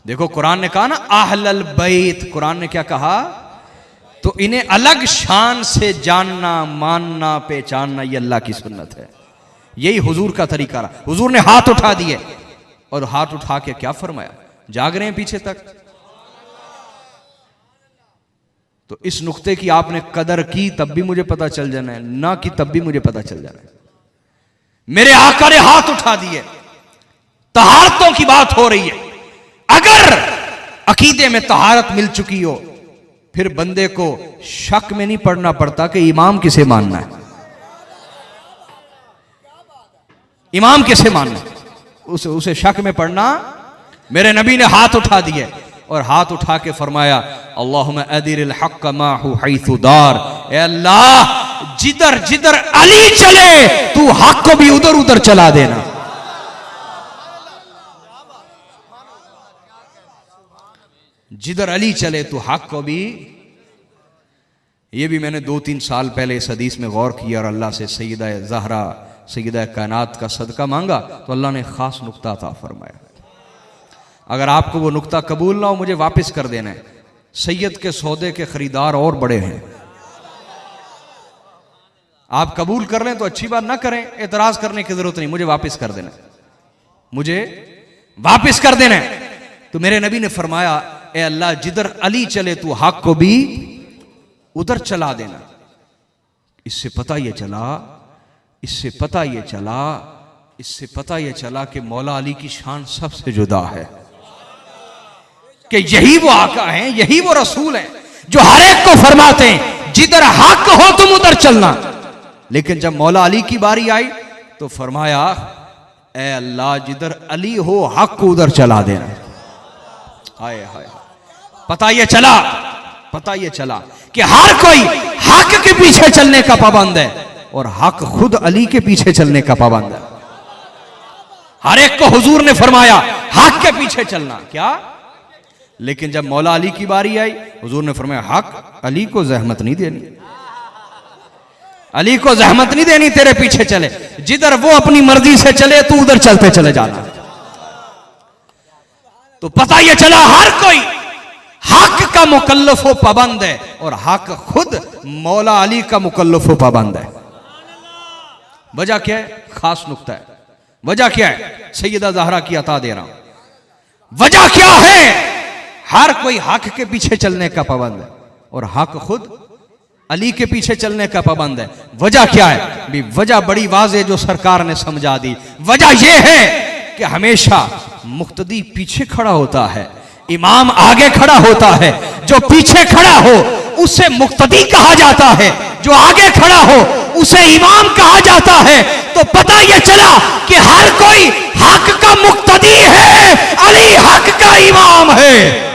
देखो कुरान ने कहा ना अहलल बैत, कुरान ने क्या कहा? तो इन्हें अलग शान से जानना, मानना, पहचानना, ये अल्लाह की सुन्नत है। यही हुजूर का तरीका रहा। हुजूर ने हाथ उठा दिए और हाथ उठा के क्या फरमाया? जाग रहे हैं पीछे तक। तो इस नुक्ते की आपने कदर की तब भी मुझे पता चल जाना है, ना की तब भी मुझे पता चल जाना है। मेरे आका ने हाथ उठा दिए, तहारतों की बात हो रही है। अगर अकीदे में तहारत मिल चुकी हो, फिर बंदे को शक में नहीं पड़ना पड़ता कि इमाम किसे मानना है, इमाम किसे मानना है, उसे शक में पड़ना। मेरे नबी ने हाथ उठा दिए और हाथ उठा के फरमाया अल्लाहुम्मा अदिरिल हक़्क़ माहु हैसु दार, ए अल्लाह जिधर जिधर अली चले तू हक को भी उधर उधर चला देना। जिधर अली चले तो हक को भी। ये भी मैंने 2-3 साल पहले इस हदीस में गौर किया और अल्लाह से सैयदा ज़हरा, सैयदा कायनात का सदका मांगा तो अल्लाह ने खास नुक्ता अता फरमाया। अगर आपको वो नुक्ता कबूल ना हो, मुझे वापस कर देना है। सैयद के सौदे के खरीदार और बड़े हैं। आप कबूल कर लें तो अच्छी बात, ना करें एतराज करने की जरूरत नहीं, मुझे वापस कर देना, मुझे वापस कर देना। तो मेरे नबी ने फरमाया ए अल्लाह जिधर अली चले तू हक को भी उधर चला देना। इससे पता ये चला, इससे पता ये चला, इससे पता ये चला कि मौला अली की शान सबसे जुदा है, कि यही वो आका हैं, यही वो रसूल हैं जो हर एक को फरमाते हैं जिधर हक हो तुम उधर चलना। लेकिन जब मौला अली की बारी आई तो फरमाया ए अल्लाह जिधर अली हो हक को उधर चला देना। हाय हाय, पता ये चला, पता ये चला कि हर कोई हक के पीछे चलने का पाबंद है और हक खुद अली के पीछे चलने का पाबंद है। हर एक को हुजूर ने फरमाया हक के पीछे चलना, क्या? लेकिन जब मौला अली की बारी आई हुजूर ने फरमाया हक अली को जहमत नहीं देनी, अली को जहमत नहीं देनी, तेरे पीछे चले, जिधर वो अपनी मर्जी से चले तू उधर चलते चले जाना। तो पता ये चला हर कोई हक का मुकल्लफ व पाबंद है और हक खुद मौला अली का मुकल्लफ व पाबंद है। वजह क्या है? खास नुक्ता है। वजह क्या है? सैयदा ज़हरा की अता दे रहा हूं। वजह क्या है? हर कोई हक के पीछे चलने का पाबंद है और हक खुद अली के पीछे चलने का पाबंद है। वजह क्या है? भी वजह बड़ी वाज़ेह जो सरकार ने समझा दी। वजह यह है कि हमेशा मुक्तदी पीछे खड़ा होता है, इमाम आगे खड़ा होता है। जो पीछे खड़ा हो उसे मुक्तदी कहा जाता है, जो आगे खड़ा हो उसे इमाम कहा जाता है। तो पता यह चला कि हर कोई हक का मुक्तदी है, अली हक का इमाम है।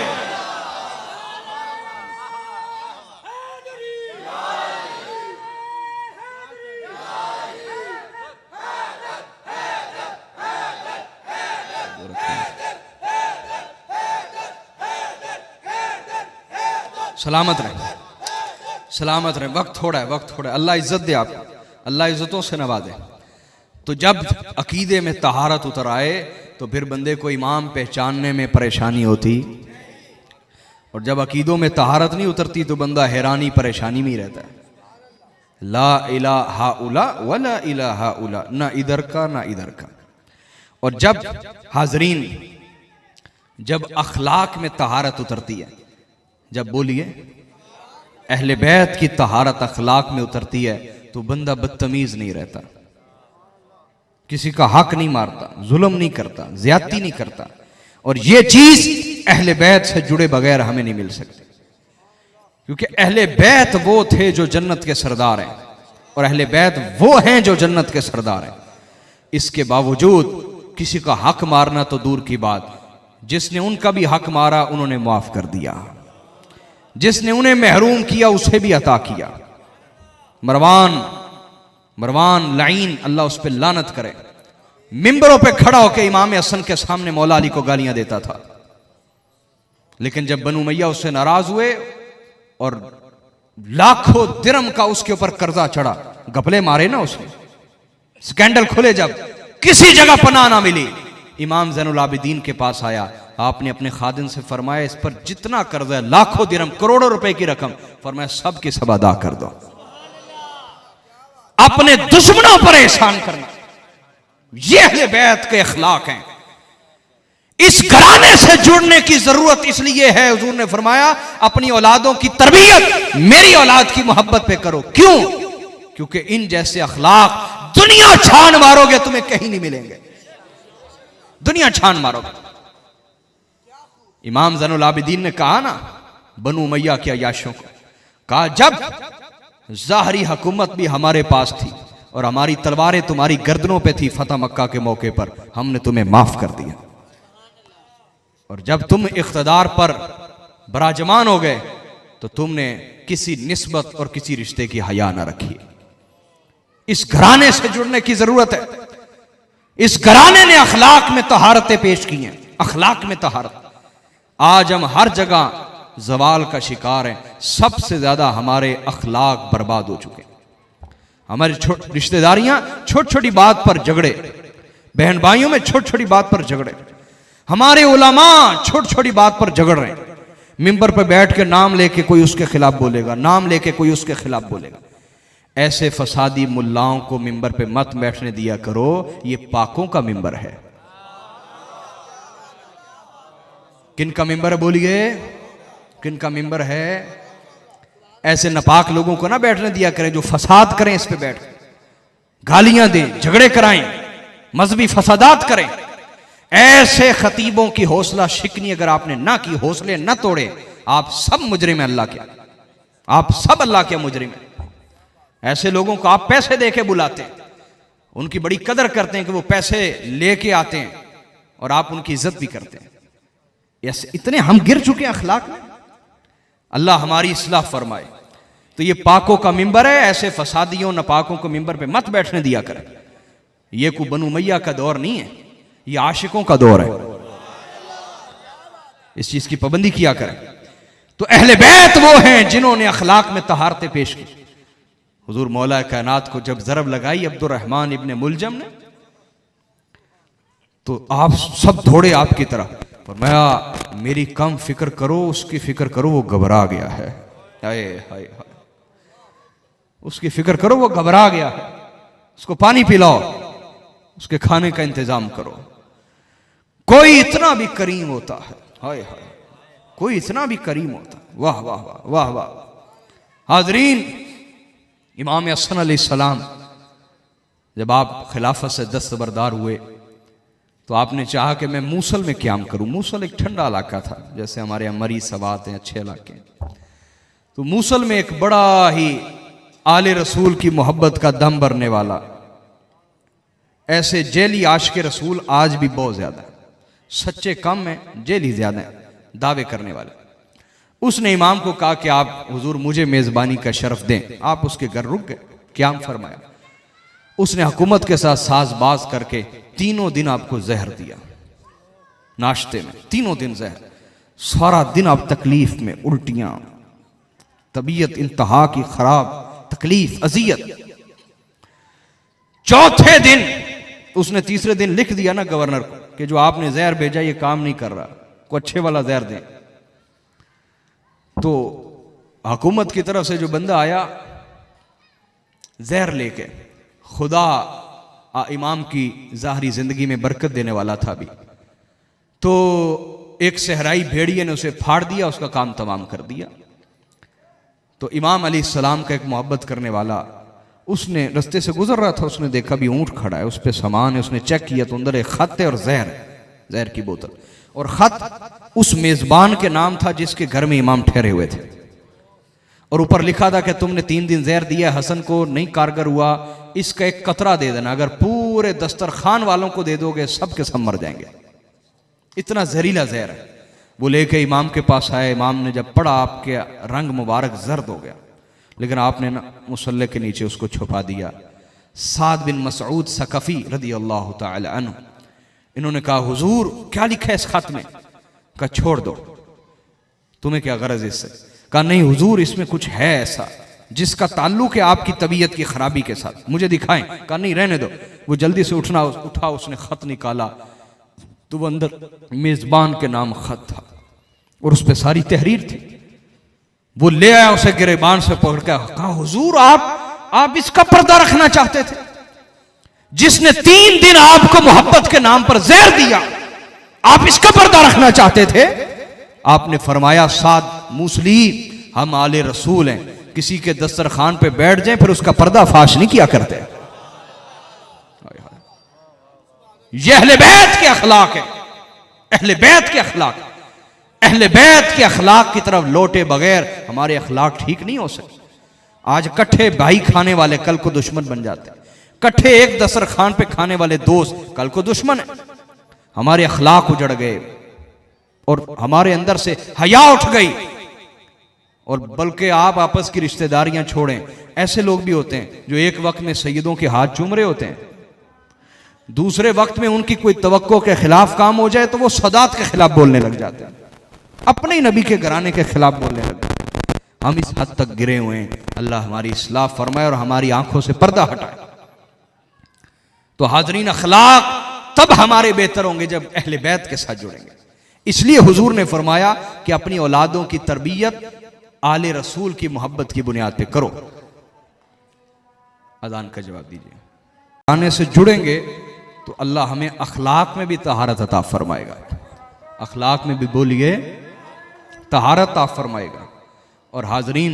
सलामत रहे, सलामत रहे। वक्त थोड़ा है, वक्त थोड़ा है। अल्लाह इज्जत दे आपको, अल्लाह इज्जतों से नवाजे। तो जब अकीदे में तहारत उतर आए तो फिर बंदे को इमाम पहचानने में परेशानी होती, और जब अकीदों में तहारत नहीं उतरती तो बंदा हैरानी परेशानी में ही रहता है। ला इलाहा उला वला इलाहा उला, ना इधर का ना इधर का। और जब हाजरीन, जब अखलाक में तहारत उतरती है, जब बोलिए अहले बैत की तहारत अखलाक में उतरती है तो बंदा बदतमीज नहीं रहता, किसी का हक नहीं मारता, जुल्म नहीं करता, ज्यादती नहीं करता। और ये चीज अहले बैत से जुड़े बगैर हमें नहीं मिल सकती, क्योंकि अहले बैत वो थे जो जन्नत के सरदार हैं और अहले बैत वो हैं जो जन्नत के सरदार हैं। इसके बावजूद किसी का हक मारना तो दूर की बात, जिसने उनका भी हक मारा उन्होंने माफ कर दिया, जिसने उन्हें महरूम किया उसे भी अता किया। मरवान लाइन, अल्लाह उस पर लानत करे, मिंबरों पे खड़ा होकर इमाम हसन के सामने मौला अली को गालियां देता था। लेकिन जब बनु मैया उससे नाराज हुए और लाखों दिरम का उसके ऊपर कर्जा चढ़ा, गपले मारे ना उसने, स्कैंडल खुले, जब किसी जगह पनाह ना मिली, इमाम ज़ैनुल आबिदीन के पास आया आपने अपने खादिम से फरमाया इस पर जितना कर्ज है, लाखों दिरहम, करोड़ों रुपए की रकम, फरमाया सब के सब अदा कर दो। अपने दुश्मनों पर एहसान करना, ये अहले बैत के अखलाक हैं। इस घराने से जुड़ने की जरूरत इसलिए है, हुजूर ने फरमाया अपनी औलादों की तरबियत मेरी औलाद की मोहब्बत पे करो। क्यों? क्योंकि इन जैसे अखलाक दुनिया छान मारोगे तुम्हें कहीं नहीं मिलेंगे, दुनिया छान मारोगे। इमाम ज़ैनुल आबिदीन ने कहा ना बनु उमय्या के अयाशों को, कहा जब ज़ाहरी हुकूमत भी हमारे पास थी और हमारी तलवारें तुम्हारी गर्दनों पे थी फतह मक्का के मौके पर, हमने तुम्हें माफ कर दिया, और जब तुम इख्तदार पर बराजमान हो गए तो तुमने किसी निस्बत और किसी रिश्ते की हया न रखी। इस घराने से जुड़ने की जरूरत है। इस घराने ने अखलाक में तहारतें पेश की हैं, अखलाक में तहारत। आज हम हर जगह जवाल का शिकार हैं, सबसे ज्यादा हमारे अखलाक बर्बाद हो चुके हैं। हमारी रिश्तेदारियां छोटी छोटी बात पर झगड़े, बहन भाइयों में छोटी छोटी बात पर झगड़े, हमारे उलमा छोटी छोटी बात पर झगड़ रहे हैं। मिंबर पर बैठ के नाम लेके कोई उसके खिलाफ बोलेगा, नाम लेके कोई उसके खिलाफ बोलेगा। ऐसे फसादी मुल्लाओं को मिंबर पे मत बैठने दिया करो, ये पाकों का मिंबर है। किन का मिंबर है बोलिए, किन का मिंबर है? ऐसे नापाक लोगों को ना बैठने दिया करें जो फसाद करें, इस पे बैठ गालियां दें, झगड़े कराएं, मजहबी फसादात करें। ऐसे खतीबों की हौसला शिकनी अगर आपने ना की, हौसले ना तोड़े, आप सब मुजरिम हैं अल्लाह के, आप सब अल्लाह के मुजरिम हैं। ऐसे लोगों को आप पैसे देके बुलाते हैं, उनकी बड़ी कदर करते हैं कि वो पैसे लेके आते हैं, और आप उनकी इज्जत भी करते हैं। ऐसे इतने हम गिर चुके हैं अखलाक में, अल्लाह हमारी इस्लाह फरमाए। तो ये पाकों का मिंबर है, ऐसे फसादियों नापाकों को मिंबर पे मत बैठने दिया करें। ये कोई बनु उमय्या का दौर नहीं है, ये आशिकों का दौर है, इस चीज की पाबंदी किया करें। तो अहले बैत वो हैं जिन्होंने अखलाक में तहारतें पेश की। हुजूर मौला कायनात को जब ज़रब लगाई अब्दुर्रहमान इब्ने मुलजम ने, तो आप सब दौड़े आपकी तरफ, फरमाया मेरी कम फिक्र करो, उसकी फिक्र करो, वो घबरा गया है। हाय हाय हाय, उसकी फिक्र करो, वो घबरा गया है, उसको पानी पिलाओ, उसके खाने का इंतजाम करो। कोई इतना भी करीम होता है, हाय हाय, कोई इतना भी करीम होता है। वाह वाह वाह वाह वाह। हाजरीन, इमाम हसन अलैहिस्सलाम जब आप खिलाफत से दस्तबरदार हुए तो आपने चाहा कि मैं मूसल में क़याम करूं। मूसल एक ठंडा इलाका था, जैसे हमारे यहाँ मरी सवात हैं, अच्छे इलाके हैं। तो मूसल में एक बड़ा ही आले रसूल की मोहब्बत का दम भरने वाला, ऐसे जेली आशिक रसूल आज भी बहुत ज्यादा है, सच्चे कम हैं, जेली ज्यादा हैं, दावे करने वाले। उसने इमाम को कहा कि आप हुजूर मुझे मेजबानी का शर्फ दें। आप उसके घर रुक गए, क़याम फरमाया। उसने हुकूमत के साथ साजबाज करके 3 दिन आपको जहर दिया नाश्ते में, 3 दिन जहर, सारा दिन आप तकलीफ में, उल्टियां, तबीयत इंतहा की खराब, तकलीफ, अजियत। चौथे दिन उसने, तीसरे दिन लिख दिया ना गवर्नर को कि जो आपने जहर भेजा ये काम नहीं कर रहा, को अच्छे वाला जहर दें। तो हुकूमत की तरफ से जो बंदा आया जहर लेके, खुदा इमाम की ज़ाहरी जिंदगी में बरकत देने वाला था भी, तो एक सहराई भेड़िए ने उसे फाड़ दिया, उसका काम तमाम कर दिया। तो इमाम अलैहिस्सलाम का एक मोहब्बत करने वाला, उसने रस्ते से गुजर रहा था, उसने देखा भी ऊंट खड़ा है, उस पर सामान है, उसने चेक किया तो अंदर एक खत है और जहर की बोतल, और खत उस मेजबान के नाम था जिसके घर में इमाम ठहरे हुए थे, और ऊपर लिखा था कि तुमने 3 दिन जहर दिया हसन को, नहीं कारगर हुआ, इसका एक कतरा दे देना, अगर पूरे दस्तरखान वालों को दे दोगे सब के सब मर जाएंगे। इतना जहरीला जहर है। वो लेके इमाम के पास आए, इमाम ने जब पढ़ा आपके रंग मुबारक जर्द हो गया, लेकिन आपने ना मुसल्ले के नीचे उसको छुपा दिया। साद बिन मसऊद सकफी रदी अल्लाह तआला अन्हु, इन्होंने कहा हुजूर क्या लिखा है इस खत में? कहा छोड़ दो, तुम्हें क्या गरज इससे? कहा नहीं हुजूर, इसमें कुछ है ऐसा जिसका ताल्लुक है आपकी तबीयत की खराबी के साथ, मुझे दिखाएं। कहा नहीं रहने दो। वो जल्दी से उठा, उसने खत निकाला, तो वो अंदर मेजबान के नाम खत था और उस पर सारी तहरीर थी। वो ले आया, उसे गिरेबान से पकड़ के कहा, हुजूर आप इसका पर्दा रखना चाहते थे, जिसने 3 दिन आपको मोहब्बत के नाम पर जहर दिया, आप इसका पर्दा रखना चाहते थे। आपने फरमाया, साद मूसली, हम आले रसूल हैं, किसी के दस्तरखान पे बैठ जाएं फिर उसका पर्दा फाश नहीं किया करते। यह अहले बैत के अखलाक है, अहले बैत के अखलाक। अहले बैत के अखलाक की तरफ लौटे बगैर हमारे अखलाक ठीक नहीं हो सकते। आज इकट्ठे भाई खाने वाले कल को दुश्मन बन जाते हैं, इकट्ठे एक दस्तरखान पे खाने वाले दोस्त कल को दुश्मन है। हमारे अखलाक उजड़ गए और हमारे अंदर से हया उठ गई। और बल्कि आप आपस की रिश्तेदारियां छोड़ें, ऐसे लोग भी होते हैं जो एक वक्त में सैयदों के हाथ चूम रहे होते हैं, दूसरे वक्त में उनकी कोई तवक्को के खिलाफ काम हो जाए तो वो सदात के खिलाफ बोलने लग जाते हैं, अपने ही नबी के घराने के खिलाफ बोलने लग जाते हैं। हम इस हद तक गिरे हुए हैं। अल्लाह हमारी इस्लाह फरमाए और हमारी आंखों से पर्दा हटाए। तो हाजरीन, अखलाक तब हमारे बेहतर होंगे जब अहले बैत के साथ जुड़ेंगे। इसलिए हुजूर ने फरमाया कि अपनी औलादों की तरबियत आले रसूल की मोहब्बत की बुनियाद पे करो। अजान का जवाब दीजिए। आने से जुड़ेंगे तो अल्लाह हमें अखलाक में भी तहारत अता फरमाएगा, अखलाक में भी बोलिए तहारत अता फरमाएगा। और हाजरीन,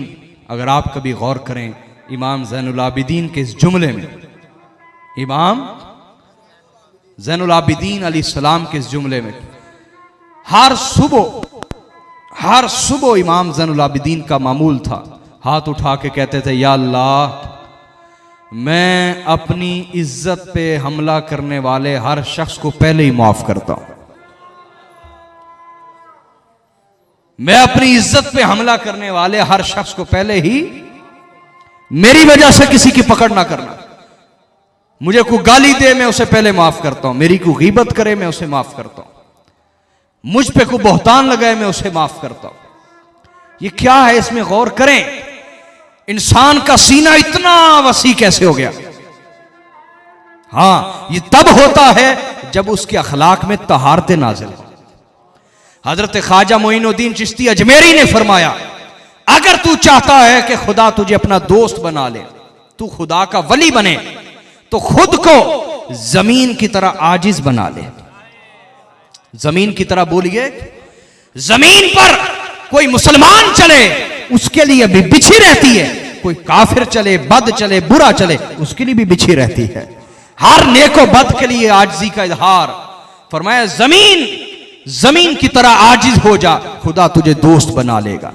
अगर आप कभी गौर करें इमाम ज़ैनुल आबिदीन के इस जुमले में, इमाम ज़ैनुल आबिदीन अलैहिस्सलाम के इस जुमले में, हर सुबह इमाम ज़ैनुल आबिदीन का मामूल था, हाथ उठा के कहते थे, या अल्लाह, मैं अपनी इज्जत पे हमला करने वाले हर शख्स को पहले ही माफ करता हूं। मैं अपनी इज्जत पे हमला करने वाले हर शख्स को पहले ही, मेरी वजह से किसी की पकड़ ना करना। मुझे कोई गाली दे मैं उसे पहले माफ करता हूं, मेरी कोई गीबत करे मैं उसे माफ करता हूं, मुझ पे कोई बहतान लगाए मैं उसे माफ करता हूं। ये क्या है, इसमें गौर करें। इंसान का सीना इतना वसी कैसे हो गया? हां, ये तब होता है जब उसके अखलाक में तहारतें नाज़िल हो। हजरत ख्वाजा मोइनुद्दीन चिश्ती अजमेरी ने फरमाया, अगर तू चाहता है कि खुदा तुझे अपना दोस्त बना ले, तू खुदा का वली बने, तो खुद को जमीन की तरह आजिज बना ले। जमीन की तरह बोलिए, जमीन पर कोई मुसलमान चले उसके लिए भी बिछी रहती है, कोई काफिर चले, बद चले, बुरा चले, उसके लिए भी बिछी रहती है। हर नेको बद के लिए आजिजी का इजहार। फरमाया, जमीन की तरह आजिज हो जा, खुदा तुझे दोस्त बना लेगा।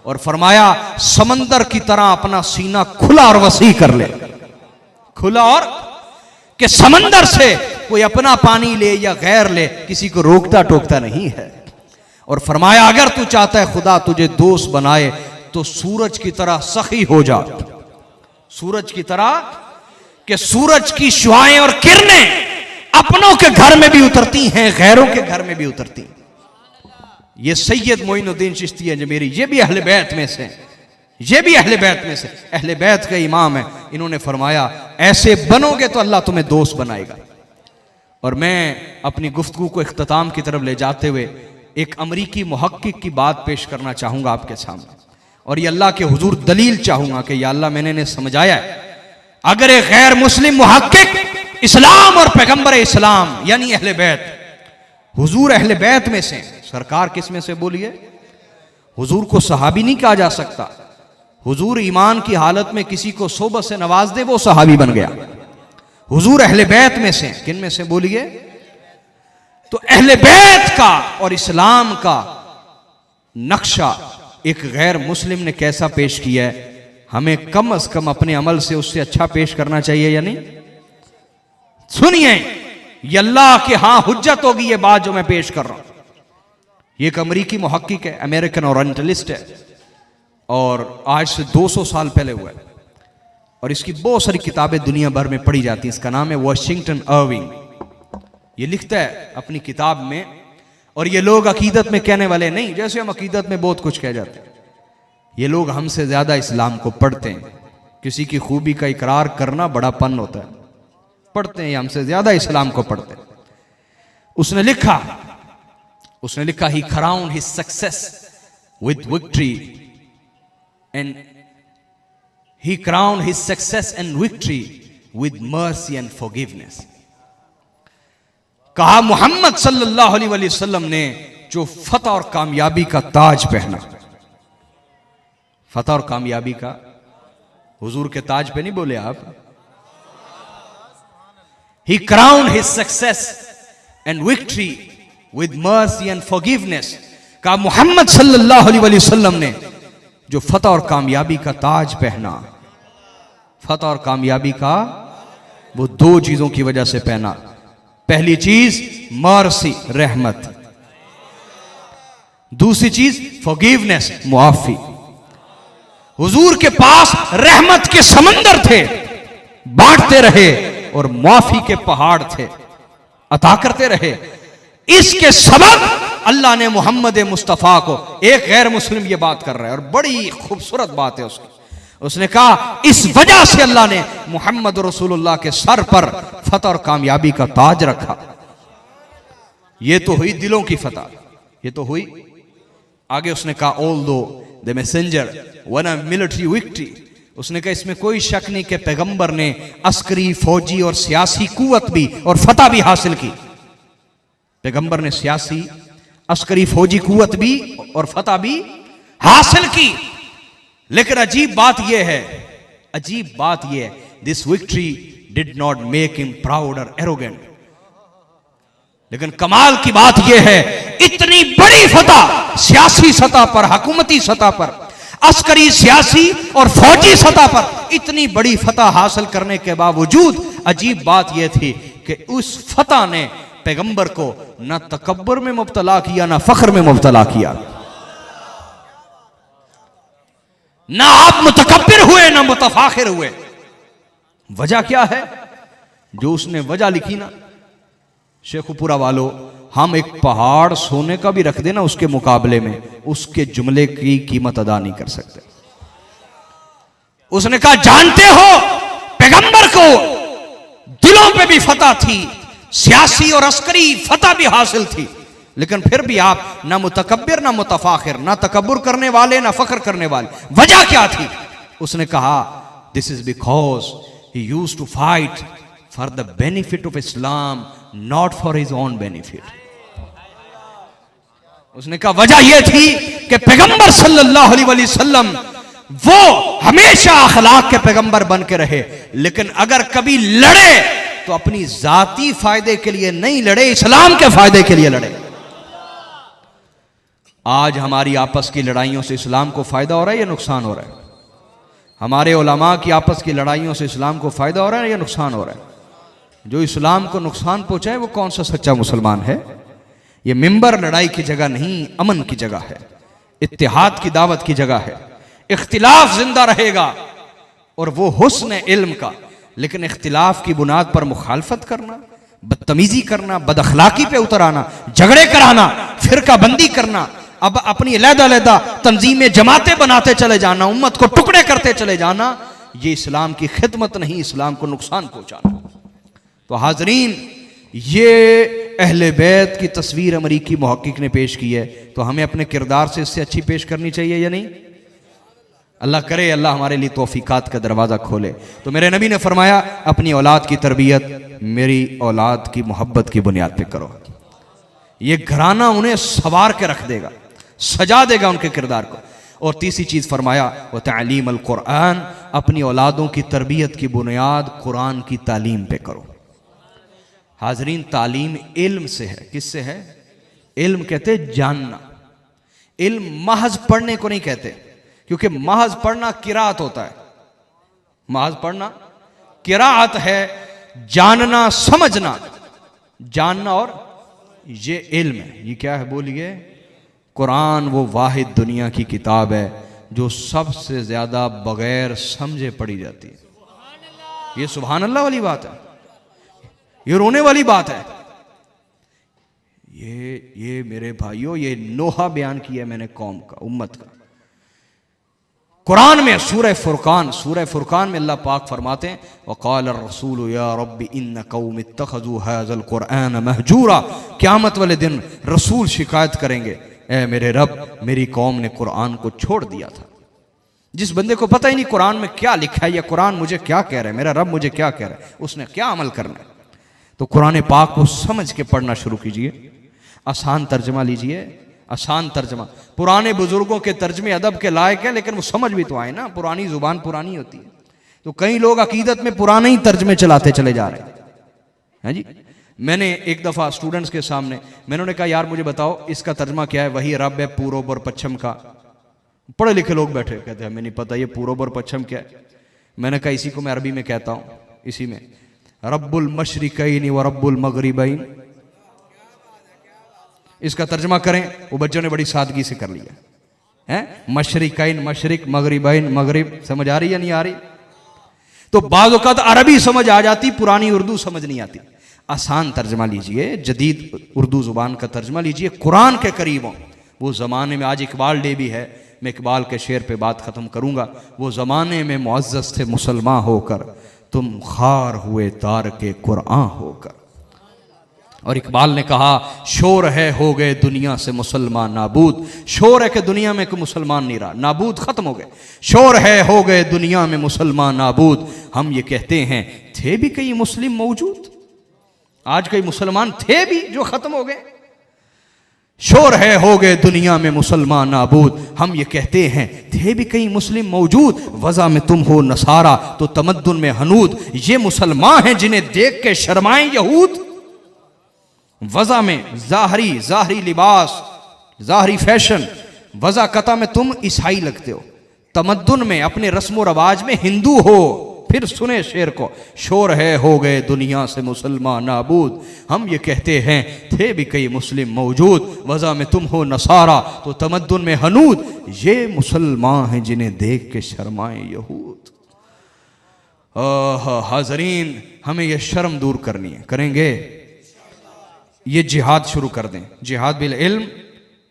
और फरमाया, समंदर की तरह अपना सीना खुला और वसी कर ले, खुला और कि समंदर से कोई अपना पानी ले या गैर ले, किसी को रोकता टोकता नहीं है। और फरमाया, अगर तू चाहता है खुदा तुझे दोस्त बनाए तो सूरज की तरह सखी हो जा, सूरज की तरह कि सूरज की शुआएं और किरणें अपनों के घर में भी उतरती हैं, गैरों के घर में भी उतरती हैं। ये सैयद मोइनुद्दीन चिश्ती अजमेरी, ये भी अहले बैत में से, ये भी अहले बैत में से, अहले बैत के इमाम है। इन्होंने फरमाया, ऐसे बनोगे तो अल्लाह तुम्हें दोस्त बनाएगा। और मैं अपनी गुफ्तगू को इख्तिताम की तरफ ले जाते हुए एक अमरीकी मुहक्किक की बात पेश करना चाहूंगा आपके सामने, और ये अल्लाह के हुजूर दलील चाहूंगा कि या अल्लाह, मैंने इन्हें समझाया है। अगर एक गैर मुस्लिम मुहक्किक इस्लाम और पैगंबर इस्लाम यानी अहले बैत, हुजूर अहले बैत में से, सरकार किस में से बोलिए? हुजूर को सहाबी नहीं कहा जा सकता। हुजूर ईमान की हालत में किसी को सोबत से नवाज दे, वो सहाबी बन गया। हुजूर अहले बैत में से, किन में से बोलिए? तो अहले बैत का और इस्लाम का नक्शा एक गैर मुस्लिम ने कैसा पेश किया है, हमें कम से कम अपने अमल से उससे अच्छा पेश करना चाहिए या नहीं? सुनिए, ये अल्लाह के हां हुज्जत होगी ये बात जो मैं पेश कर रहा हूं। ये एक अमरीकी मुहक्किक है, अमेरिकन ओरिएंटलिस्ट है, और आज से 200 साल पहले हुआ है, और इसकी बहुत सारी किताबें दुनिया भर में पढ़ी जाती हैं। इसका नाम है वाशिंगटन अर्विंग। ये लिखता है अपनी किताब में, और ये लोग अकीदत में कहने वाले नहीं, जैसे हम अकीदत में बहुत कुछ कह जाते हैं, ये लोग हमसे ज्यादा इस्लाम को पढ़ते हैं। किसी की खूबी का इकरार करना बड़ापन होता है, पढ़ते हैं, हमसे ज्यादा इस्लाम को पढ़ते हैं। उसने लिखा he crown his success with victory and he crown his success and victory with mercy and forgiveness. कहा मोहम्मद सल्लल्लाहु अलैहि वसल्लम ने जो फतह और कामयाबी का ताज पहना, फतह और कामयाबी का, हुजूर के ताज पे नहीं बोले आप, he crown his success and victory with mercy and forgiveness. कहा मोहम्मद सल्लल्लाहु अलैहि वसल्लम ने जो फतह और कामयाबी का ताज पहना, फतह और कामयाबी का वो दो चीजों की वजह से पहना। पहली चीज मर्सी, रहमत, दूसरी चीज फॉरगिवनेस, मुआफी। हुजूर के पास रहमत के समंदर थे, बांटते रहे, और मुआफी के पहाड़ थे, अता करते रहे। इसके सबब अल्लाह ने मोहम्मद मुस्तफ़ा को, एक गैर मुस्लिम ये बात कर रहा है और बड़ी खूबसूरत बात है उसकी, उसने कहा इस वजह से अल्लाह ने मोहम्मद रसूलुल्लाह के सर पर फतह और कामयाबी का ताज रखा। ये तो हुई दिलों की फतह, ये तो हुई। आगे उसने कहा although the messenger one a military victory, उसने कहा इसमें कोई शक नहीं कि पैगंबर ने अस्करी, फौजी और सियासी कुव्वत भी और फतह भी हासिल की। पैगंबर ने सियासी, अस्करी, फौजी कुव्वत भी और फतह भी हासिल की। लेकिन अजीब बात यह है, अजीब बात यह है, this victory did not make him proud और एरोगेंट। लेकिन कमाल की बात यह है, इतनी बड़ी फतह सियासी सतह पर, हुकूमती सतह पर, अस्करी, सियासी और फौजी सतह पर इतनी बड़ी फतह हासिल करने के बावजूद अजीब बात यह थी कि उस फतह ने पैगंबर को न तकब्बुर में मुब्तला किया, न फख्र में मुब्तला किया। ना आप मुतकब्बिर हुए, ना मुतफाखिर हुए। वजह क्या है? जो उसने वजह लिखी ना, शेखुपुरा वालों, हम एक पहाड़ सोने का भी रख देना उसके मुकाबले में, उसके जुमले की कीमत अदा नहीं कर सकते। उसने कहा जानते हो पैगंबर को दिलों पे भी फतह थी, सियासी और अस्करी फतह भी हासिल थी, लेकिन फिर भी आप ना मुतकब्बिर, ना मुतफाखिर, ना तकब्बुर करने वाले, ना फख्र करने वाले। वजह क्या थी? उसने कहा this is because he used to fight for the benefit of Islam, not for his own benefit. उसने कहा वजह यह थी कि पैगंबर सल्लल्लाहु अलैहि वसल्लम वो हमेशा अखलाक के पैगंबर बन के रहे, लेकिन अगर कभी लड़े तो अपनी जाती फायदे के लिए नहीं लड़े, इस्लाम के फायदे के लिए लड़े। आज हमारी आपस की लड़ाइयों से इस्लाम को फायदा हो रहा है या नुकसान हो रहा है? हमारे उलमा की आपस की लड़ाइयों से इस्लाम को फायदा हो रहा है या नुकसान हो रहा है? जो इस्लाम को नुकसान पहुंचाए वो कौन सा सच्चा मुसलमान है? ये मिंबर लड़ाई की जगह नहीं, अमन की जगह है, इत्तेहाद की दावत की जगह है। इख्तिलाफ जिंदा रहेगा और वो हुस्न इल्म का, लेकिन इख्तिलाफ की बुनियाद पर मुखालफत करना, बदतमीजी करना, बदअखलाकी पे उतर आना, झगड़े कराना, फिरका बंदी करना, अब अपनी अलग-अलग तंजीमें, जमातें बनाते चले जाना, उम्मत को टुकड़े करते चले जाना, ये इस्लाम की खिदमत नहीं, इस्लाम को नुकसान पहुंचाना। तो हाजरीन, ये अहले बैत की तस्वीर अमरीकी मुहक्किक ने पेश की है, तो हमें अपने किरदार से इससे अच्छी पेश करनी चाहिए या नहीं? अल्लाह करे अल्लाह हमारे लिए तौफीकात का दरवाज़ा खोले। तो मेरे नबी ने फरमाया अपनी औलाद की तरबियत मेरी औलाद की मोहब्बत की बुनियाद पे करो। ये घराना उन्हें सवार के रख देगा, सजा देगा उनके किरदार को। और तीसरी चीज़ फरमाया वो तालीम अल कुरान, अपनी औलादों की तरबियत की बुनियाद कुरान की तालीम पे करो। हाजरीन, तालीम इल्म से है। किससे है? इल्म कहते जानना। इल्म महज पढ़ने को नहीं कहते, क्योंकि महज पढ़ना किरात होता है। महज पढ़ना किरात है, जानना, समझना, जानना, और ये इल्म है। ये क्या है बोलिए? कुरान वो वाहिद दुनिया की किताब है जो सबसे ज्यादा बगैर समझे पढ़ी जाती है। ये सुभान अल्लाह वाली बात है, ये रोने वाली बात है। ये मेरे भाइयों, ये नोहा बयान किया मैंने कौम का, उम्मत का। कुरान में सूरह फुरकान में अल्लाह पाक फरमाते हैं वक़ाल रसूल या रब्बी इन्न कौम इत्तखज़ू हाज़ल कुरआन महजूरा। क़यामत वाले दिन रसूल शिकायत करेंगे, ए मेरे रब, मेरी कौम ने कुरान को छोड़ दिया था। जिस बंदे को पता ही नहीं कुरान में क्या लिखा है या कुरान मुझे क्या कह रहा है, मेरा रब मुझे क्या कह रहा है, उसने क्या अमल करना है, तो कुरान पाक को समझ के पढ़ना शुरू कीजिए। आसान तर्जमा लीजिए, आसान तर्जमा। पुराने बुजुर्गों के तर्जमे अदब के लायक है, लेकिन वो समझ भी तो आए ना, पुरानी जुबान पुरानी होती है। तो कई लोग अकीदत में पुराने ही तर्जमे चलाते चले जा रहे हैं जी। मैंने एक दफ़ा स्टूडेंट्स के सामने मैंने कहा यार मुझे बताओ इसका तर्जमा क्या है, वही रब है पूरब और पश्चिम का। पढ़े लिखे लोग बैठे कहते हैं हमें नहीं पता ये पूरब और पश्चिम क्या है। मैंने कहा इसी को मैं अरबी में कहता हूँ, इसी में रब्बुल मशरिकैन व रब्बुल मगरिबैन। इसका तर्जमा करें, वो बच्चों ने बड़ी सादगी से कर लिया है। मशरिकैन मशरिक, मगरिबैन मगरिब। समझ आ रही या नहीं आ रही? तो बाज़ औक़ात अरबी समझ आ जाती, पुरानी उर्दू समझ नहीं आती। आसान तर्जमा लीजिए, जदीद उर्दू ज़ुबान का तर्जमा लीजिए, कुरान के करीब हो। वो ज़माने में, आज इकबाल डे भी है, मैं इकबाल के शेर पे बात ख़त्म करूँगा। वो ज़माने में मुअज़्ज़ज़ थे मुसलमान होकर, तुम खार हुए तार के कुरान होकर। और इकबाल ने कहा शोर है हो गए दुनिया से मुसलमान नाबूद। शोर है कि दुनिया में कोई मुसलमान नहीं रहा, नाबूद खत्म हो गए। शोर है हो गए दुनिया में मुसलमान नाबूद। हम ये कहते हैं थे भी कई मुस्लिम मौजूद, आज कई मुसलमान थे भी जो खत्म हो गए। शोर है हो गए दुनिया में मुसलमान नाबूद। हम ये कहते हैं थे भी कई मुस्लिम मौजूद। वज़ा में तुम हो नसारा तो तमद्दुन में हनूद। ये मुसलमान हैं जिन्हें देख के शर्माएं यहूद। वज़ा में ज़ाहरी लिबास, ज़ाहरी फैशन, वज़ा कता में तुम ईसाई लगते हो, तमद्दुन में अपने रस्म रवाज में हिंदू हो। फिर सुने शेर को, शोर है हो गए दुनिया से मुसलमान नाबूद। हम ये कहते हैं थे भी कई मुस्लिम मौजूद। वज़ा में तुम हो नसारा तो तमद्दुन में हनूद। ये मुसलमान हैं जिन्हें देख के शर्माएं यहूद। हाज़रीन, हमें ये शर्म दूर करनी है, करेंगे? ये जिहाद शुरू कर दें। जिहाद बिल इल्म,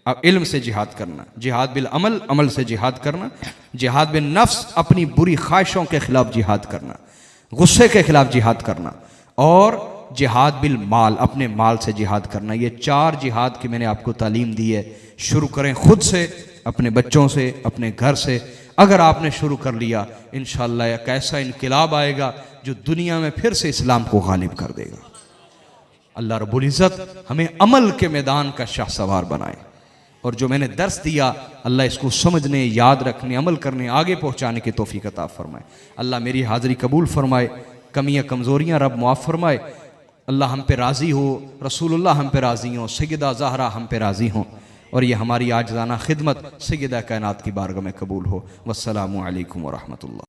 अब इल्म से जिहाद करना। जिहाद बिल अमल, अमल से जिहाद करना। जिहाद बिल नफ्स, अपनी बुरी ख्वाहिशों के खिलाफ जिहाद करना, गुस्से के खिलाफ जिहाद करना। और जिहाद बिल माल, अपने माल से जिहाद करना। ये 4 जिहाद की मैंने आपको तालीम दी है। शुरू करें खुद से, अपने बच्चों से, अपने घर से। अगर आपने शुरू कर लिया, इंशाअल्लाह एक ऐसा इनकलाब आएगा जो दुनिया में फिर से इस्लाम को गालिब कर देगा। अल्लाह रब्बुल इज़्ज़त हमें अमल के मैदान का शाहसवार बनाए। और जो मैंने दर्स दिया, अल्लाह इसको समझने, याद रखने, अमल करने, आगे पहुँचाने की तौफीक अता फरमाए। अल्लाह मेरी हाज़िरी कबूल फरमाए, कमियाँ कमज़ोरियाँ रब मुआफ़ फरमाए। अल्लाह हम पे राज़ी हो, रसूलुल्लाह हम पे राज़ी हों, सैयदा ज़हरा हम पे राज़ी हों। और ये हमारी आजिज़ाना खिदमत सैयदा कायनात की बारगाह में कबूल हो। वस्सलामु अलैकुम व रहमतुल्लाह।